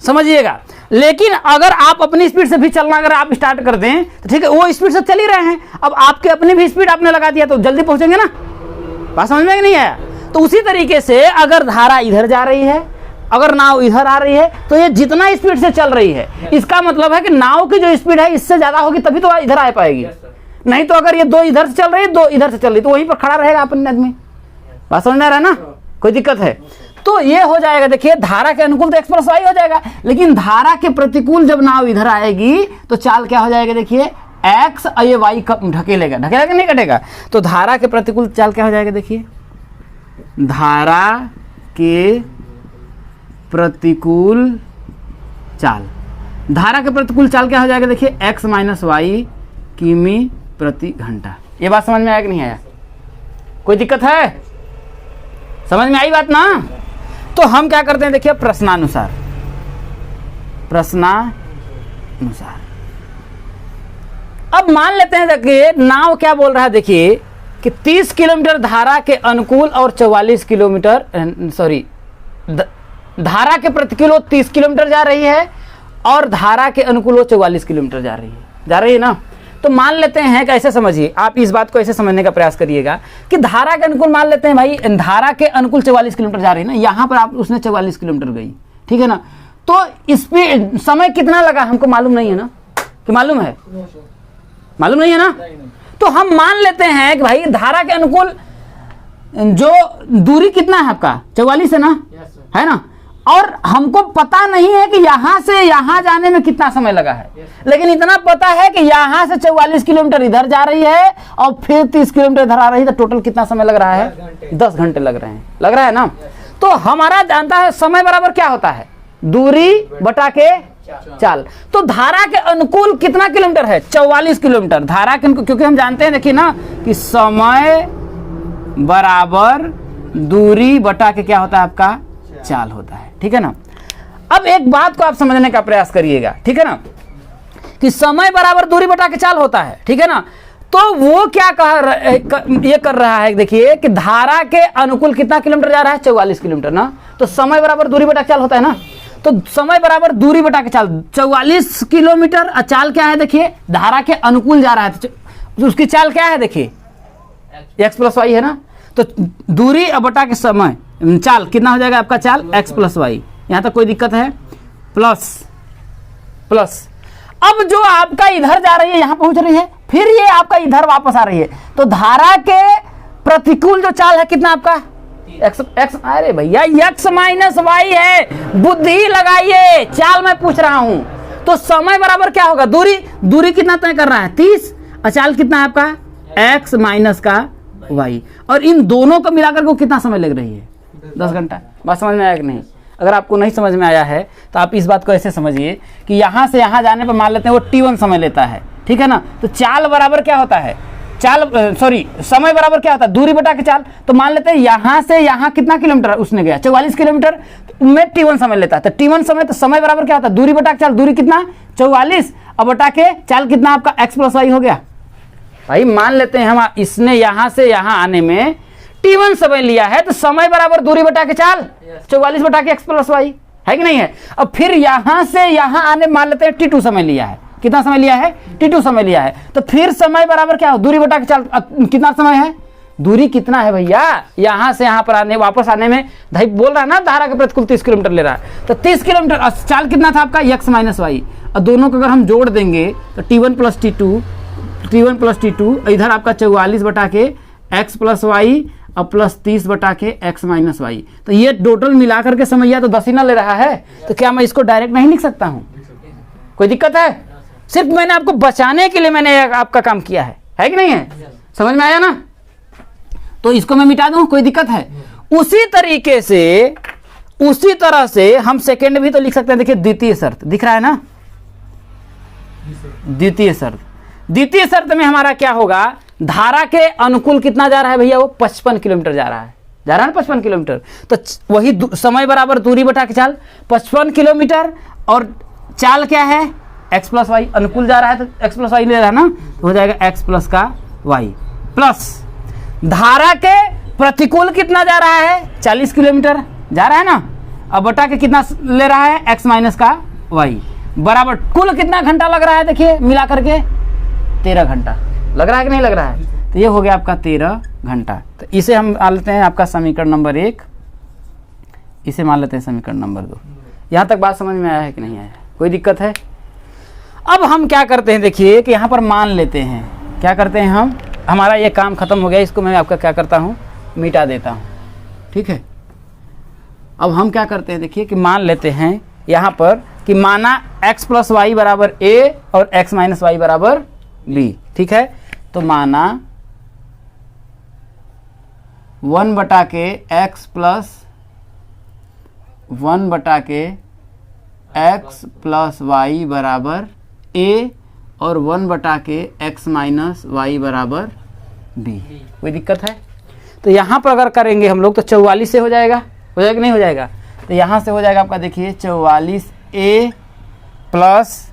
समझिएगा, लेकिन अगर आप अपनी स्पीड से भी चलना अगर आप स्टार्ट कर दें तो ठीक है, वो स्पीड से चल ही रहे हैं, अब आपके अपनी भी स्पीड आपने लगा दिया तो जल्दी पहुंचेंगे ना। बात समझ में नहीं आया? तो उसी तरीके से अगर धारा इधर जा रही है, अगर नाव इधर आ रही है, तो ये जितना स्पीड से चल रही है, इसका मतलब है कि नाव की जो स्पीड है इससे ज्यादा होगी तभी तो इधर आ पाएगी। नहीं तो अगर ये 2 इधर से चल रही है, 2 इधर से चल रही, तो वहीं पर खड़ा रहेगा अपन आदमी। बात समझ में आ रहा है ना? कोई दिक्कत है? तो ये हो जाएगा, देखिए धारा के अनुकूल तो x प्लस वाई हो जाएगा, लेकिन धारा के प्रतिकूल जब नाव इधर आएगी तो चाल क्या हो जाएगा, देखिए x और ये y ढकेलेगा, ढकेलेगा कि नहीं घटेगा? तो धारा के प्रतिकूल चाल क्या हो जाएगा, देखिए धारा के प्रतिकूल चाल, धारा के प्रतिकूल चाल क्या हो जाएगा, देखिए x माइनस वाई किमी प्रति घंटा। ये बात समझ में आया कि नहीं आया? कोई दिक्कत है? समझ में आई बात ना? तो हम क्या करते हैं, देखिए प्रश्नानुसार, अब मान लेते हैं, देखिए नाव क्या बोल रहा है, देखिए कि 30 किलोमीटर धारा के अनुकूल और 44 किलोमीटर, सॉरी धारा के प्रतिकूल 30 किलोमीटर जा रही है और धारा के अनुकूल 44 किलोमीटर जा रही है ना। तो मान लेते हैं कि ऐसे समझिए, आप इस बात को ऐसे समझने का प्रयास करिएगा कि धारा के अनुकूल मान लेते हैं भाई, धारा के अनुकूल 44 किलोमीटर जा रही है ना, यहाँ पर आप उसने 44 किलोमीटर गई, ठीक है ना, तो स्पीड समय कितना लगा हमको मालूम नहीं है ना, कि मालूम है? मालूम नहीं है ना? तो हम मान लेते हैं कि भाई धारा के अनुकूल जो दूरी कितना है आपका, 44 है ना, है ना, और हमको पता नहीं है कि यहां से यहां जाने में कितना समय लगा है, लेकिन इतना पता है कि यहां से 44 किलोमीटर इधर जा रही है और फिर 30 किलोमीटर इधर आ रही है, तो टोटल कितना समय लग रहा है, 10 घंटे लग रहा है ना। तो हमारा जानता है समय बराबर क्या होता है, दूरी बटा के चाल। तो धारा के अनुकूल कितना किलोमीटर है, 44 किलोमीटर धारा के, क्योंकि हम जानते हैं देखिए ना कि समय बराबर दूरी बटा के क्या होता है आपका, चाल होता है, ठीक है ना। अब एक बात को आप समझने का प्रयास करिएगा, ठीक है ना, कि समय बराबर दूरी बटा के चाल होता है, ठीक है ना। तो वो क्या ये कर रहा है, देखिए कि धारा के अनुकूल कितना किलोमीटर जा रहा है, 44 किलोमीटर ना, तो समय बराबर दूरी बटा के चाल होता है ना। तो समय बराबर दूरी बटा के चाल, 44 किलोमीटर और चाल क्या है, देखिए धारा के अनुकूल जा रहा है तो उसकी चाल क्या है, देखिए x प्लस वाई है ना। तो दूरी और बटा के समय, चाल कितना हो जाएगा आपका, चाल x प्लस वाई, यहां तक कोई दिक्कत है, प्लस अब जो आपका इधर जा रही है यहां पहुंच रही है, फिर ये आपका इधर वापस आ रही है, तो धारा के प्रतिकूल जो चाल है कितना आपका, एक्स एक्स, अरे भैया एक्स माइनस वाई है, बुद्धि लगाइए, चाल मैं पूछ रहा हूं। तो समय बराबर क्या होगा, दूरी, दूरी कितना तय कर रहा है 30, और चाल कितना है आपका एक्स माइनस का वाई, और इन दोनों को मिलाकर को कितना समय लग रही है 10 घंटा। बात समझ में आया कि नहीं? अगर आपको नहीं समझ में आया है तो आप इस बात को ऐसे समझिए कि यहाँ से यहाँ जाने पर मान लेते हैं वो t1 समय लेता है, ठीक है ना। तो चाल बराबर क्या होता है, चाल सॉरी समय बराबर क्या होता है, दूरी बटा के चाल। तो मान लेते हैं यहाँ से यहाँ कितना किलोमीटर उसने गया, 44 किलोमीटर में t1 समय लेता है। तो t1 समय, तो समय बराबर क्या होता है, दूरी बटा के चाल। दूरी कितना 44 और बटा के चाल कितना आपका x प्लस वाई हो गया। भाई मान लेते हैं हम इसने यहाँ से यहाँ आने में t1 समय लिया है, तो समय बराबर दूरी बटा के चाल 44 बटा के x प्लस वाई, है कि नहीं है। अब फिर यहाँ से यहाँ आने मान लेते हैं t2 समय लिया है, कितना समय लिया है t2 समय लिया है। तो फिर समय बराबर क्या हो, दूरी बटा के चाल। कितना समय है, दूरी कितना है भैया, यहाँ से यहाँ पर आने वापस आने में भाई बोल रहा है ना धारा का प्रतिकूल 30 किलोमीटर ले रहा है। तो 30 किलोमीटर चाल कितना था आपका x माइनस वाई, और दोनों को अगर हम जोड़ देंगे तो t1 प्लस t2 इधर आपका 44 बटा के x प्लस वाई और प्लस 30 बटा के x माइनस वाई। तो ये टोटल मिला करके समझिए तो 10 ही ना ले रहा है। तो क्या मैं इसको डायरेक्ट नहीं लिख सकता हूँ, कोई दिक्कत है? सिर्फ मैंने आपको बचाने के लिए मैंने आपका काम किया है कि नहीं है, समझ में आया ना। तो इसको मैं मिटा दूं, कोई दिक्कत है? उसी तरीके से उसी तरह से हम सेकेंड भी तो लिख सकते हैं। देखिए द्वितीय शर्त दिख रहा है ना, द्वितीय शर्त में हमारा क्या होगा, धारा के अनुकूल कितना जा रहा है भैया, वो 55 किलोमीटर जा रहा है ना 55 किलोमीटर। तो वही समय बराबर दूरी बटा के चाल 55 किलोमीटर, और चाल क्या है x प्लस वाई, अनुकूल जा रहा है तो x प्लस वाई ले रहा है ना, तो हो जाएगा x प्लस का वाई, प्लस धारा के प्रतिकूल कितना जा रहा है 40 किलोमीटर जा रहा है ना, अब बटा के कितना ले रहा है x माइनस का वाई, बराबर कुल कितना घंटा लग रहा है, देखिए मिला करके 13 घंटा लग रहा है कि नहीं लग रहा है। तो ये हो गया आपका 13 घंटा। तो इसे हम मान लेते हैं आपका समीकरण नंबर 1, इसे मान लेते हैं समीकरण नंबर 2। यहाँ तक बात समझ में आया है कि नहीं आया, कोई दिक्कत है? अब हम क्या करते हैं, देखिए कि यहाँ पर मान लेते हैं, क्या करते हैं हम, हमारा ये काम खत्म हो गया, इसको मैं आपका क्या करता हूँ मिटा देता हूँ, ठीक है। अब हम क्या करते हैं, देखिए कि मान लेते हैं यहाँ पर कि माना x प्लस वाई बराबर a और x माइनस वाई बराबर b, ठीक है। तो माना 1 बटा के x प्लस 1 बटा के x प्लस वाई बराबर a और 1 बटा के x माइनस वाई बराबर b, कोई दिक्कत है? तो यहाँ पर अगर करेंगे हम लोग तो 44 से हो जाएगा कि नहीं हो जाएगा। तो यहाँ से हो जाएगा आपका, देखिए 44a प्लस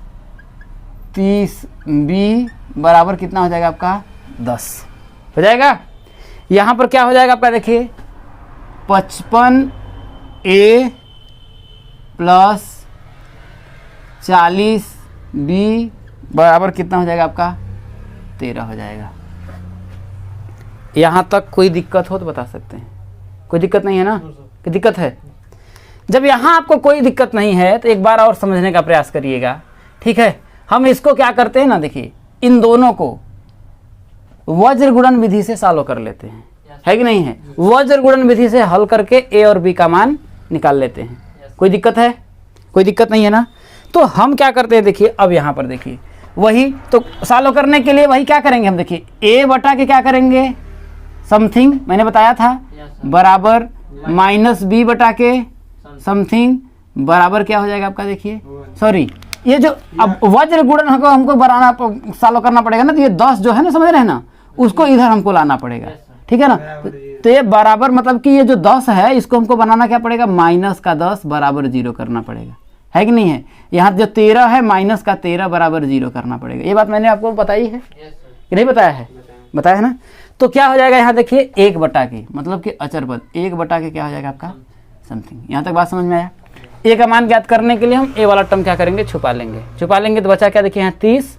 30b बराबर कितना हो जाएगा आपका 10 हो जाएगा। यहाँ पर क्या हो जाएगा आपका, देखिए 55a प्लस 40b बराबर कितना हो जाएगा आपका 13 हो जाएगा। यहाँ तक कोई दिक्कत हो तो बता सकते हैं, कोई दिक्कत नहीं है ना, कोई दिक्कत है? जब यहाँ आपको कोई दिक्कत नहीं है तो एक बार और समझने का प्रयास करिएगा, ठीक है। हम इसको क्या करते हैं ना, देखिए इन दोनों को वज्र गुणन विधि से सॉल्व कर लेते हैं, है कि नहीं है। वज्र गुणन विधि से हल करके a और b का मान निकाल लेते हैं, कोई दिक्कत है? कोई दिक्कत नहीं है ना। तो हम क्या करते हैं, देखिए अब यहाँ पर देखिए वही तो सॉल्व करने के लिए वही क्या करेंगे हम, देखिए a बटा के क्या करेंगे समथिंग, मैंने बताया था, बराबर माइनस b बटा के समथिंग बराबर क्या हो जाएगा आपका, देखिए सॉरी ये जो अब वज्र गुणन हमको बनाना सॉल्व करना पड़ेगा ना, तो ये 10 जो है ना, समझ रहे हैं ना, उसको इधर हमको लाना पड़ेगा, ठीक है ना। तो ये बराबर मतलब कि ये जो 10 है इसको हमको बनाना क्या पड़ेगा, माइनस का 10 बराबर 0 करना पड़ेगा, है कि नहीं है। यहाँ जो 13 है माइनस का 13 बराबर 0 करना पड़ेगा। ये बात मैंने आपको बताई है कि नहीं बताया है, बताया है ना। तो क्या हो जाएगा यहाँ देखिए 1 बटा के मतलब कि अचर पद 1 बटा के क्या हो जाएगा आपका समथिंग। यहाँ तक बात समझ में आया। ए का मान ज्ञात करने के लिए हम ए वाला टर्म क्या करेंगे, छुपा लेंगे तो बचा क्या, देखिए यहाँ 30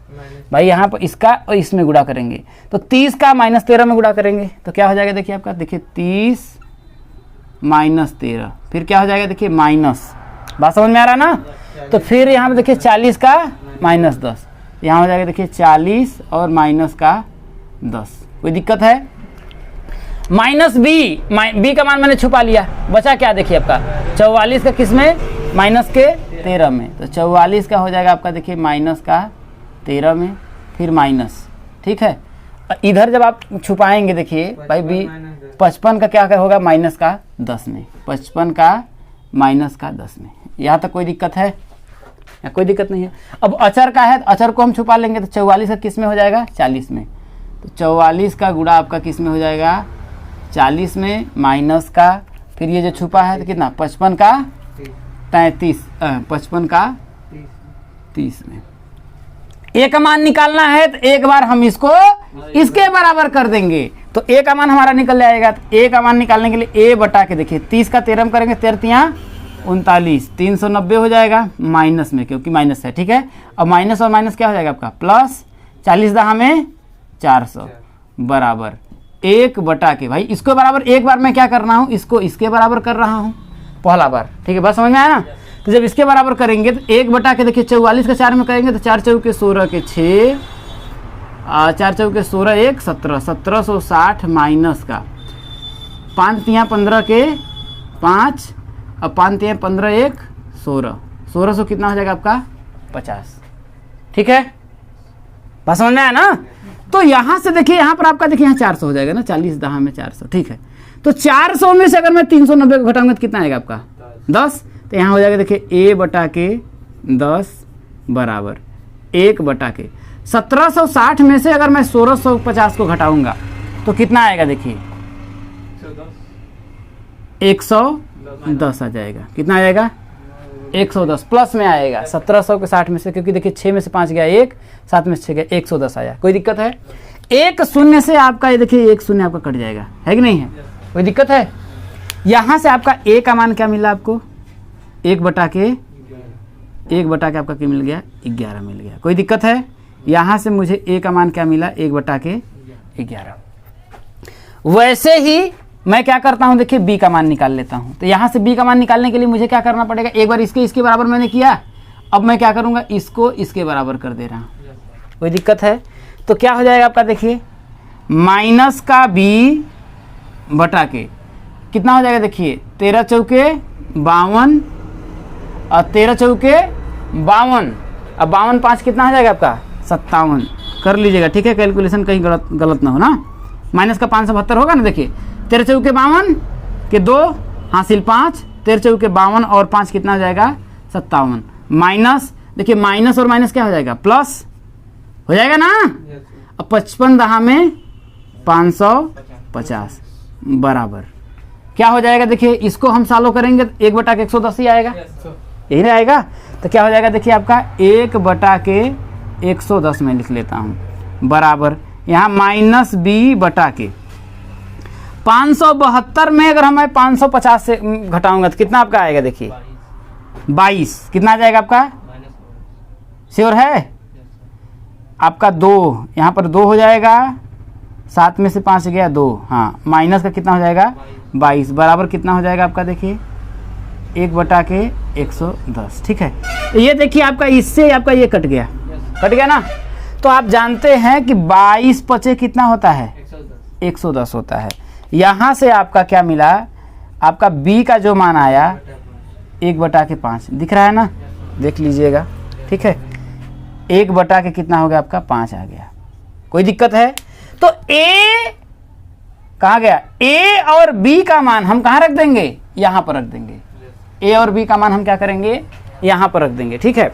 भाई, यहाँ पर इसका और इसमें गुणा करेंगे तो 30 का माइनस 13 में गुणा करेंगे तो क्या हो जाएगा, देखिए आपका, देखिए 30 माइनस 13 फिर क्या हो जाएगा, देखिए माइनस, बात समझ में आ रहा है ना। तो फिर यहाँ पे देखिए 40 का माइनस 10, यहाँ हो जाएगा देखिए 40 और माइनस का 10, कोई दिक्कत है। माइनस बी का मान मैंने छुपा लिया, बचा क्या देखिए आपका 44 का किस में, माइनस के 13 में। तो 44 का हो जाएगा आपका देखिए माइनस का 13 में, फिर माइनस, ठीक है। इधर जब आप छुपाएंगे देखिए भाई बी 55 का क्या होगा माइनस का 10 में, 55 का माइनस का 10 में। यहाँ तक कोई दिक्कत है या कोई दिक्कत नहीं है। अब अचर का है, अचर को हम छुपा लेंगे तो 44 का किस में हो जाएगा 40 में। तो 44 का गुणा आपका किस में हो जाएगा 40 में, माइनस का फिर ये जो छुपा है तो कितना 55 का 33, 55 का 30 में। ए का मान निकालना है तो एक बार हम इसको इसके बराबर कर देंगे तो ए का मान हमारा निकल जाएगा। तो ए का मान निकालने के लिए ए बटा के देखिए 30 का 13 करेंगे 13 39, 390 हो जाएगा माइनस में, क्योंकि माइनस है, ठीक है। अब माइनस और माइनस क्या हो जाएगा आपका प्लस, 40 दहा में 400 बराबर 1 बटा के, भाई इसको बराबर एक बार मैं क्या कर रहा हूँ, इसको इसके बराबर कर रहा हूँ पहला बार, ठीक है। बस समझ में आया ना। तो जब इसके बराबर करेंगे तो 1 बटा के देखिए 44 का 4 में करेंगे तो 4 चौके 16 के 6, 4 चौके 16 1 17, 1760 माइनस का 5 तिया 15 के 5, अब 5 तिया 15 1 16, 1600 कितना हो जाएगा आपका 50, ठीक है। बात समझ में आया ना। तो यहाँ से देखिए यहाँ पर आपका देखिए यहाँ 400 हो जाएगा ना, 40 दहा में 400, ठीक है। तो 400 में से अगर मैं 390 को घटाऊंगा तो कितना आएगा आपका 10। तो यहाँ हो जाएगा देखिए ए बटा के 10 बराबर 1 बटा के 1760 में से अगर मैं 1650 को घटाऊंगा तो कितना आएगा देखिए 110 आ जाएगा। कितना आ जाएगा 110 प्लस में आएगा 1700 के 60 में से, क्योंकि देखिए 6 में से 5 गया 1, 7 में से 6 गया 110 आया। कोई दिक्कत है? एक शून्य से आपका ये देखिए 1 शून्य आपका कट जाएगा, है कि नहीं है? कोई दिक्कत है? यहाँ से आपका ए का मान क्या मिला आपको 1 बटा के आपका क्या मिल गया 11 मिल गया। कोई दिक्कत है? यहाँ से मुझे ए का मान क्या मिला 1 बटा के 11। वैसे ही मैं क्या करता हूँ देखिए बी का मान निकाल लेता हूँ। तो यहाँ से बी का मान निकालने के लिए मुझे क्या करना पड़ेगा, एक बार इसके बराबर मैंने किया, अब मैं क्या करूँगा इसको इसके बराबर कर दे रहा हूँ। कोई दिक्कत है? तो क्या हो जाएगा आपका देखिए माइनस का बी बटा के कितना हो जाएगा देखिए 13 चौके 52 और 13 चौके 52, अब 52 5 कितना हो जाएगा आपका 57 कर लीजिएगा, ठीक है। कैलकुलेशन कहीं गलत ना हो ना। माइनस का 572 होगा ना, देखिए 13 चौके 52 के 2 हासिल 5, 13 चौके 52 और 5 कितना हो जाएगा 57 माइनस, देखिए माइनस और माइनस क्या हो जाएगा प्लस हो जाएगा ना। अब 55 दहा में 550 बराबर क्या हो जाएगा देखिए, इसको हम सालों करेंगे 1 बटा के 110 ही आएगा, यही ना आएगा। तो क्या हो जाएगा देखिए आपका 1 बटा के 110 में लिख लेता हूँ बराबर यहाँ माइनस बी बटा के 572 में अगर हमें 550 से घटाऊंगा तो कितना आपका आएगा देखिए 22, कितना आ जाएगा आपका श्योर है आपका 2, यहाँ पर 2 हो जाएगा, 7 में से 5 गया 2, हाँ माइनस का कितना हो जाएगा 22 बराबर कितना हो जाएगा आपका देखिए 1 बटा के 110, ठीक है। तो ये देखिए आपका इससे आपका ये कट गया ना। तो आप जानते हैं कि 22 पचे कितना होता है 110 होता है। यहाँ से आपका क्या मिला, आपका b का जो मान आया 1 बटा के 5 दिख रहा है ना, देख लीजिएगा, ठीक है। 1 बटा के कितना हो गया आपका 5 आ गया। कोई दिक्कत है? तो a कहाँ गया, a और b का मान हम कहाँ रख देंगे, यहाँ पर रख देंगे। a और b का मान हम क्या करेंगे यहाँ पर रख देंगे, ठीक है।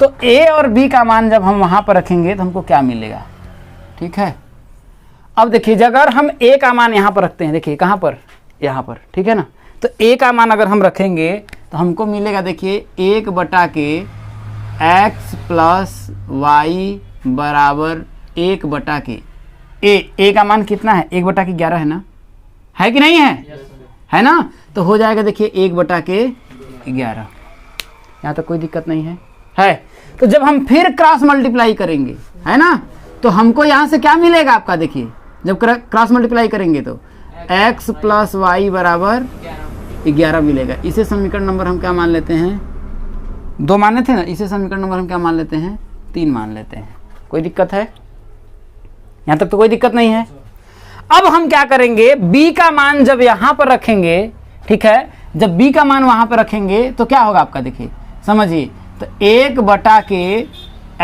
तो a और b का मान जब हम वहाँ पर रखेंगे तो हमको क्या मिलेगा, ठीक है। अब देखिए अगर हम a का मान यहाँ पर रखते हैं, देखिए कहाँ पर यहाँ पर, ठीक है ना। तो a का मान अगर हम रखेंगे तो हमको मिलेगा देखिए 1 बटा के x प्लस वाई बराबर 1 बटा के a का मान कितना है 1 बटा के 11 है ना, है कि नहीं है? है ना। तो हो जाएगा देखिए 1 बटा के 11, यहाँ तक कोई दिक्कत नहीं है। तो जब हम फिर क्रॉस मल्टीप्लाई करेंगे, है ना, तो हमको यहाँ से क्या मिलेगा आपका देखिए, जब क्रॉस मल्टीप्लाई करेंगे तो x प्लस वाई बराबर 11 मिलेगा। इसे समीकरण नंबर हम क्या मान लेते हैं, 2 माने थे ना, इसे समीकरण नंबर हम क्या मान लेते हैं 3 मान लेते हैं। कोई दिक्कत है? यहाँ तक तो कोई दिक्कत नहीं है। अब हम क्या करेंगे, b का मान जब यहां पर रखेंगे, ठीक है, जब b का मान वहां पर रखेंगे तो क्या होगा आपका, देखिए समझिए, तो 1/के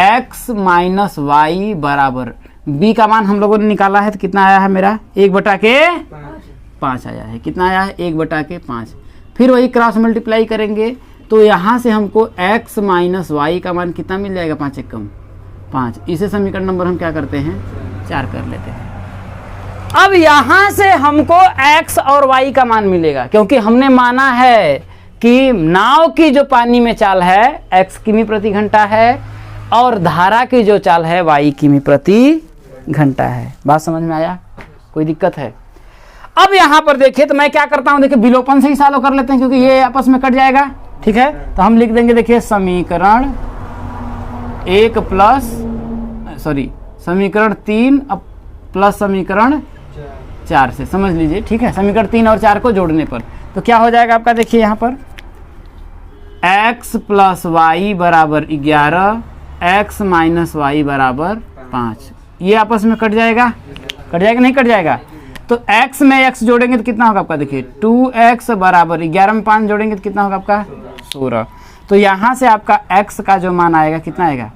x माइनस वाई बराबर b का मान हम लोगों ने निकाला है तो कितना आया है मेरा, 1/5 आया है। कितना आया है, 1/5। फिर वही क्रॉस मल्टीप्लाई करेंगे तो यहाँ से हमको x माइनस वाई का मान कितना मिल जाएगा, 5 एक कम 5। इसे समीकरण नंबर हम क्या करते हैं, 4 कर लेते हैं। अब यहाँ से हमको x और y का मान मिलेगा, क्योंकि हमने माना है कि नाव की जो पानी में चाल है x किमी प्रति घंटा है और धारा की जो चाल है y किमी प्रति घंटा है। बात समझ में आया, कोई दिक्कत है? अब यहाँ पर देखिए तो मैं क्या करता हूँ, देखिए विलोपन से ही सॉल्व कर लेते हैं क्योंकि ये आपस में कट जाएगा, ठीक है। तो हम लिख देंगे, देखिए समीकरण 3 अब प्लस समीकरण 4 से, समझ लीजिए, ठीक है। समीकरण 3 और 4 को जोड़ने पर तो क्या हो जाएगा आपका, देखिए यहाँ पर x प्लस वाई बराबर 11, x माइनस वाई बराबर 5। ये आपस में कट जाएगा, नहीं कट जाएगा। तो x में x जोड़ेंगे तो कितना होगा आपका, देखिए 2x बराबर 11 में 5 जोड़ेंगे तो कितना होगा आपका 16। तो यहाँ से आपका x का जो मान आएगा कितना आएगा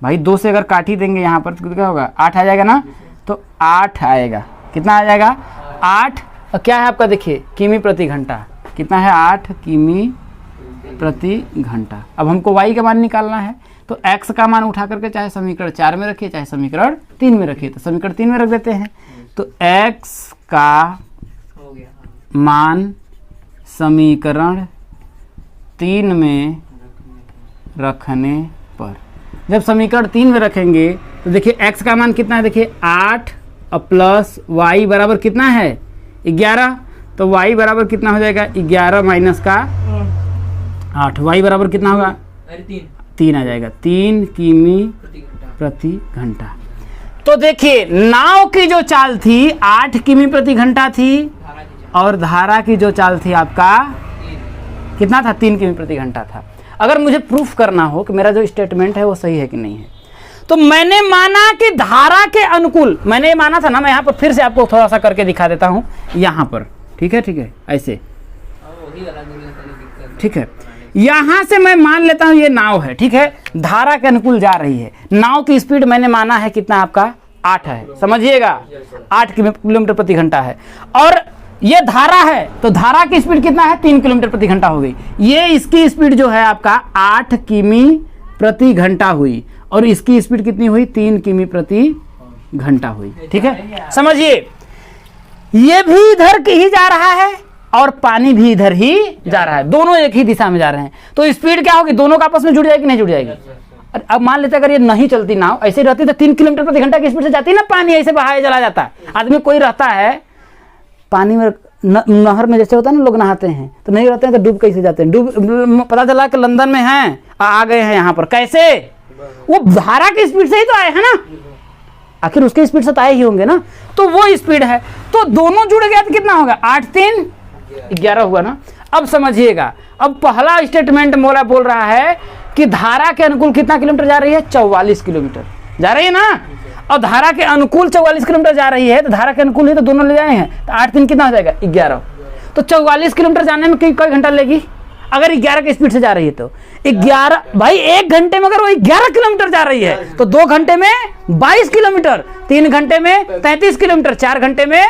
भाई, 2 से अगर काट ही देंगे यहाँ पर तो क्या होगा, 8 आ जाएगा ना। तो 8 आएगा, कितना आ जाएगा 8। और क्या है आपका, देखिए किमी प्रति घंटा, कितना है 8 किमी प्रति घंटा। अब हमको y का मान निकालना है तो x का मान उठा करके चाहे समीकरण 4 में रखिए चाहे समीकरण 3 में रखिए, तो समीकरण 3 में रख देते हैं। तो x का हो गया, मान समीकरण 3 में रखने पर, जब समीकरण 3 में रखेंगे तो देखिए x का मान कितना है, देखिए 8 और प्लस y बराबर कितना है 11। तो y बराबर कितना हो जाएगा, 11 माइनस का 8, y बराबर कितना होगा, अरे 3 आ जाएगा, 3 किमी प्रति घंटा। प्रति घंटा। तो देखिए नाव की जो चाल थी 8 किमी प्रति घंटा थी धारा की चाल। और धारा की जो चाल थी आपका कितना था, 3 किमी प्रति घंटा था। अगर मुझे प्रूफ करना हो कि मेरा जो स्टेटमेंट है वो सही है कि नहीं है, तो मैंने माना कि धारा के अनुकूल, मैंने ये माना था ना, मैं यहाँ पर फिर से आपको थोड़ा सा करके दिखा देता हूँ यहाँ पर, ठीक है, ऐसे, वही वाला बोलने वाली दिक्कत। ठीक है। यहाँ से मैं मान लेता हूँ ये नाव है, ठीक है, धारा के अनुकूल जा रही है। नाव की स्पीड मैंने माना है कितना आपका 8 है, समझिएगा 8 किलोमीटर प्रति घंटा है। और ये धारा है तो धारा की स्पीड कितना है, 3 किलोमीटर प्रति घंटा हो गई। ये इसकी स्पीड जो है आपका 8 किमी प्रति घंटा हुई और इसकी स्पीड कितनी हुई, 3 किमी प्रति घंटा हुई, ठीक है। समझिए ये भी इधर की ही जा रहा है और पानी भी इधर ही जा रहा है, दोनों एक ही दिशा में जा रहे हैं। तो स्पीड क्या होगी, दोनों का आपस में जुड़ जाएगी, नहीं जुड़ जाएगी। अब मान लेते अगर ये नहीं चलती नाव, ऐसे रहती तो 3 किलोमीटर प्रति घंटा की स्पीड से जाती ना, पानी ऐसे बहाया चला जाता। आदमी कोई रहता है पानी में, नहर में जैसे होता है ना, लोग नहाते हैं तो नहीं रहते हैं तो डूब कैसे जाते हैं, डूब पता चला कि लंदन में हैं, आ गए हैं यहाँ पर, कैसे, वो धारा की स्पीड से ही तो आए हैं ना, आखिर उसके स्पीड से तो आए ही होंगे ना। तो वो स्पीड है, तो दोनों जुड़ गया तो कितना होगा, 8 3 11 हुआ ना। अब समझिएगा, अब पहला स्टेटमेंट मोला बोल रहा है कि धारा के अनुकूल कितना किलोमीटर जा रही है, 44 किलोमीटर जा रही है ना। और धारा के अनुकूल 44 किलोमीटर जा रही है, तो धारा के अनुकूल ही तो दोनों ले जाएंगे, तो 8 3 कितना हो जाएगा 11। तो 44 किलोमीटर जाने में कई घंटा लेगी, अगर 11 की स्पीड से जा रही है तो 11 भाई, 1 घंटे में अगर वो 11 किलोमीटर जा रही है तो 2 घंटे में 22 किलोमीटर, 3 घंटे में 33 किलोमीटर, 4 घंटे में,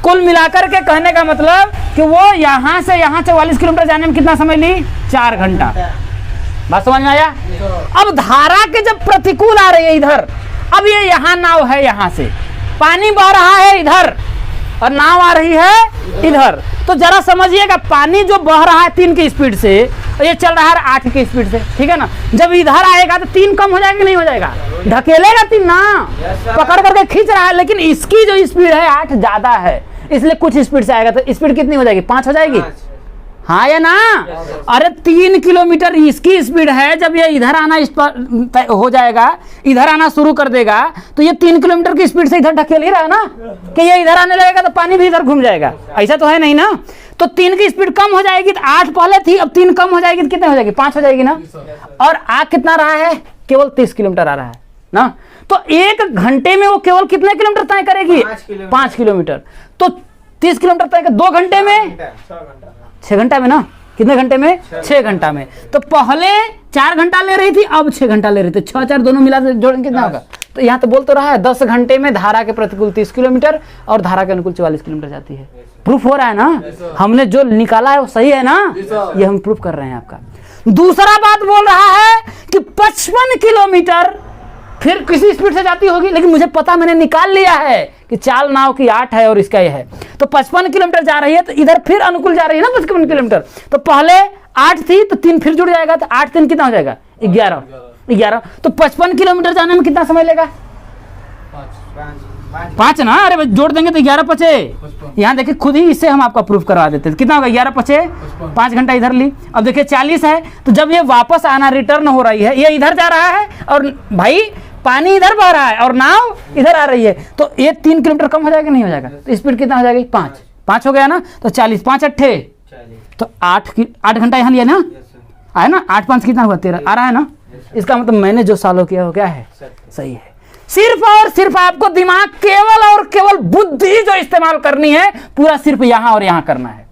कुल मिलाकर के कहने का मतलब कि वो यहाँ से यहाँ 44 किलोमीटर जाने में कितना समय ली, 4 घंटा। बात समझ में आया। अब धारा के जब प्रतिकूल आ रही है इधर, अब ये यहाँ नाव है, यहाँ से पानी बह रहा है इधर और नाव आ रही है इधर, तो जरा समझिएगा, पानी जो बह रहा है 3 की स्पीड से और ये चल रहा है 8 की स्पीड से, ठीक है ना। जब इधर आएगा तो 3 कम हो जाएगा कि नहीं हो जाएगा, ढकेलेगा 3 ना, पकड़ करके खींच रहा है, लेकिन इसकी जो स्पीड है 8 ज्यादा है, इसलिए कुछ स्पीड से आएगा तो स्पीड कितनी हो जाएगी, 5 हो जाएगी, हाँ या ना। अरे 3 किलोमीटर इसकी स्पीड है, जब ये इधर आना हो जाएगा, इधर आना शुरू कर देगा तो ये 3 किलोमीटर की स्पीड से इधर ढकेल ही रहा है ना, कि ये इधर आने लगेगा तो पानी भी इधर घूम जाएगा, ऐसा तो है नहीं ना। तो 3 की स्पीड कम हो जाएगी, तो 8 पहले थी, अब 3 कम हो जाएगी तो कितने हो जाएगी, 5 हो जाएगी ना। और आ कितना रहा है, केवल 30 किलोमीटर आ रहा है, ना। तो 1 घंटे में वो केवल कितने किलोमीटर तय करेगी? 5 किलोमीटर। तो 30 किलोमीटर तय कर 2 घंटे में, 6 घंटा में ना। कितने घंटे में? 6 घंटा में। तो पहले 4 घंटा ले रही थी, अब 6 घंटा ले रही थी। 6 4 दोनों मिला जोड़ेंगे कितना होगा? तो यहाँ तो बोल तो रहा है 10 घंटे में धारा के प्रतिकूल 30 किलोमीटर और धारा के अनुकूल 44 किलोमीटर जाती है। प्रूफ हो रहा है ना? हमने जो निकाला है वो सही है ना? ये हम प्रूफ कर रहे हैं आपका। दूसरा बात बोल रहा है कि 55 किलोमीटर फिर किसी स्पीड से जाती होगी, लेकिन मुझे पता, मैंने निकाल लिया है कि चाल नाव की 8 है और इसका ये है। तो 55 किलोमीटर जा रही है, तो इधर फिर अनुकूल जा रही है ना 55 किलोमीटर। तो पहले 8 थी तो 3 फिर जुड़ जाएगा, तो 8 3 कितना हो जाएगा? 11। तो 55 किलोमीटर जाने में कितना समय लेगा? 5 ना। अरे भाई जोड़ देंगे तो 11 पचे। यहाँ देखिए खुद ही इससे हम आपका प्रूफ करवा देते हैं। कितना होगा? 11 पचे 5 घंटा इधर ली। अब देखिए 40 है, तो जब ये वापस आना रिटर्न हो रही है, ये इधर जा रहा है और भाई पानी इधर बह रहा है और नाव इधर आ रही है, तो ये 3 किलोमीटर कम हो जाएगा नहीं हो जाएगा? तो स्पीड कितना हो जाएगी? 5 हो गया ना। तो 40 5 8 तो 8 घंटा यहाँ लिया ना, आया ना। 8 5 कितना हुआ? 13 आ रहा है ना। इसका मतलब मैंने जो सॉल्व किया वो क्या है? सही है। सिर्फ और सिर्फ आपको दिमाग केवल और केवल बुद्धि जो इस्तेमाल करनी है, पूरा सिर्फ यहां और यहां करना है,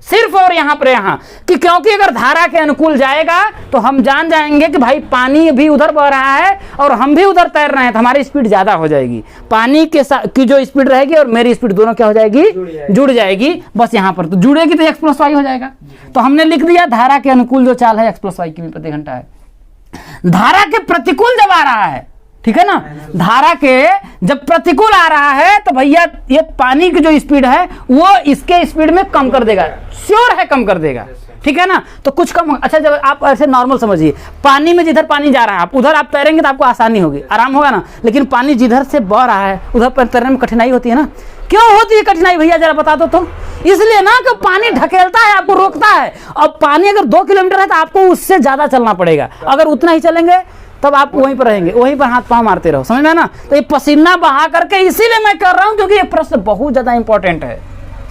सिर्फ और यहां पर यहां। कि क्योंकि अगर धारा के अनुकूल जाएगा तो हम जान जाएंगे कि भाई पानी भी उधर बह रहा है और हम भी उधर तैर रहे हैं, तो हमारी स्पीड ज्यादा हो जाएगी। पानी के साथ की जो स्पीड रहेगी और मेरी स्पीड दोनों क्या हो जाएगी? जुड़ जाएगी। बस यहां पर तो जुड़ेगी तो x + y हो जाएगा। तो हमने लिख दिया धारा के अनुकूल जो चाल है x + y की प्रति घंटा है। धारा के प्रतिकूल जब आ रहा है, ठीक है ना, धारा के जब प्रतिकूल आ रहा है तो भैया ये पानी की जो स्पीड है वो इसके स्पीड में कम कर देगा, श्योर है कम कर देगा, ठीक है ना। तो कुछ कम। अच्छा जब आप ऐसे नॉर्मल समझिए, पानी में जिधर पानी जा रहा है आप उधर आप तैरेंगे तो आपको आसानी होगी, आराम होगा ना। लेकिन पानी जिधर से बह रहा है उधर पर तैरने में कठिनाई होती है ना। क्यों होती है कठिनाई भैया जरा बता दो तो? इसलिए ना कि पानी ढकेलता है, आपको रोकता है। अब पानी अगर 2 किलोमीटर है तो आपको उससे ज्यादा चलना पड़ेगा। अगर उतना ही चलेंगे तब आप वहीं पर रहेंगे, वहीं पर हाथ पांव मारते रहो, समझ में ना। तो ये पसीना बहा करके इसीलिए मैं कर रहा हूं क्योंकि ये प्रश्न बहुत ज्यादा इंपॉर्टेंट है,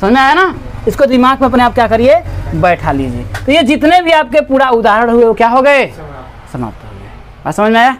समझ में आया ना। इसको दिमाग में अपने आप क्या करिए, बैठा लीजिए। तो ये जितने भी आपके पूरा उदाहरण हुए वो क्या हो गए? समाप्त हो गए। समझ में आया?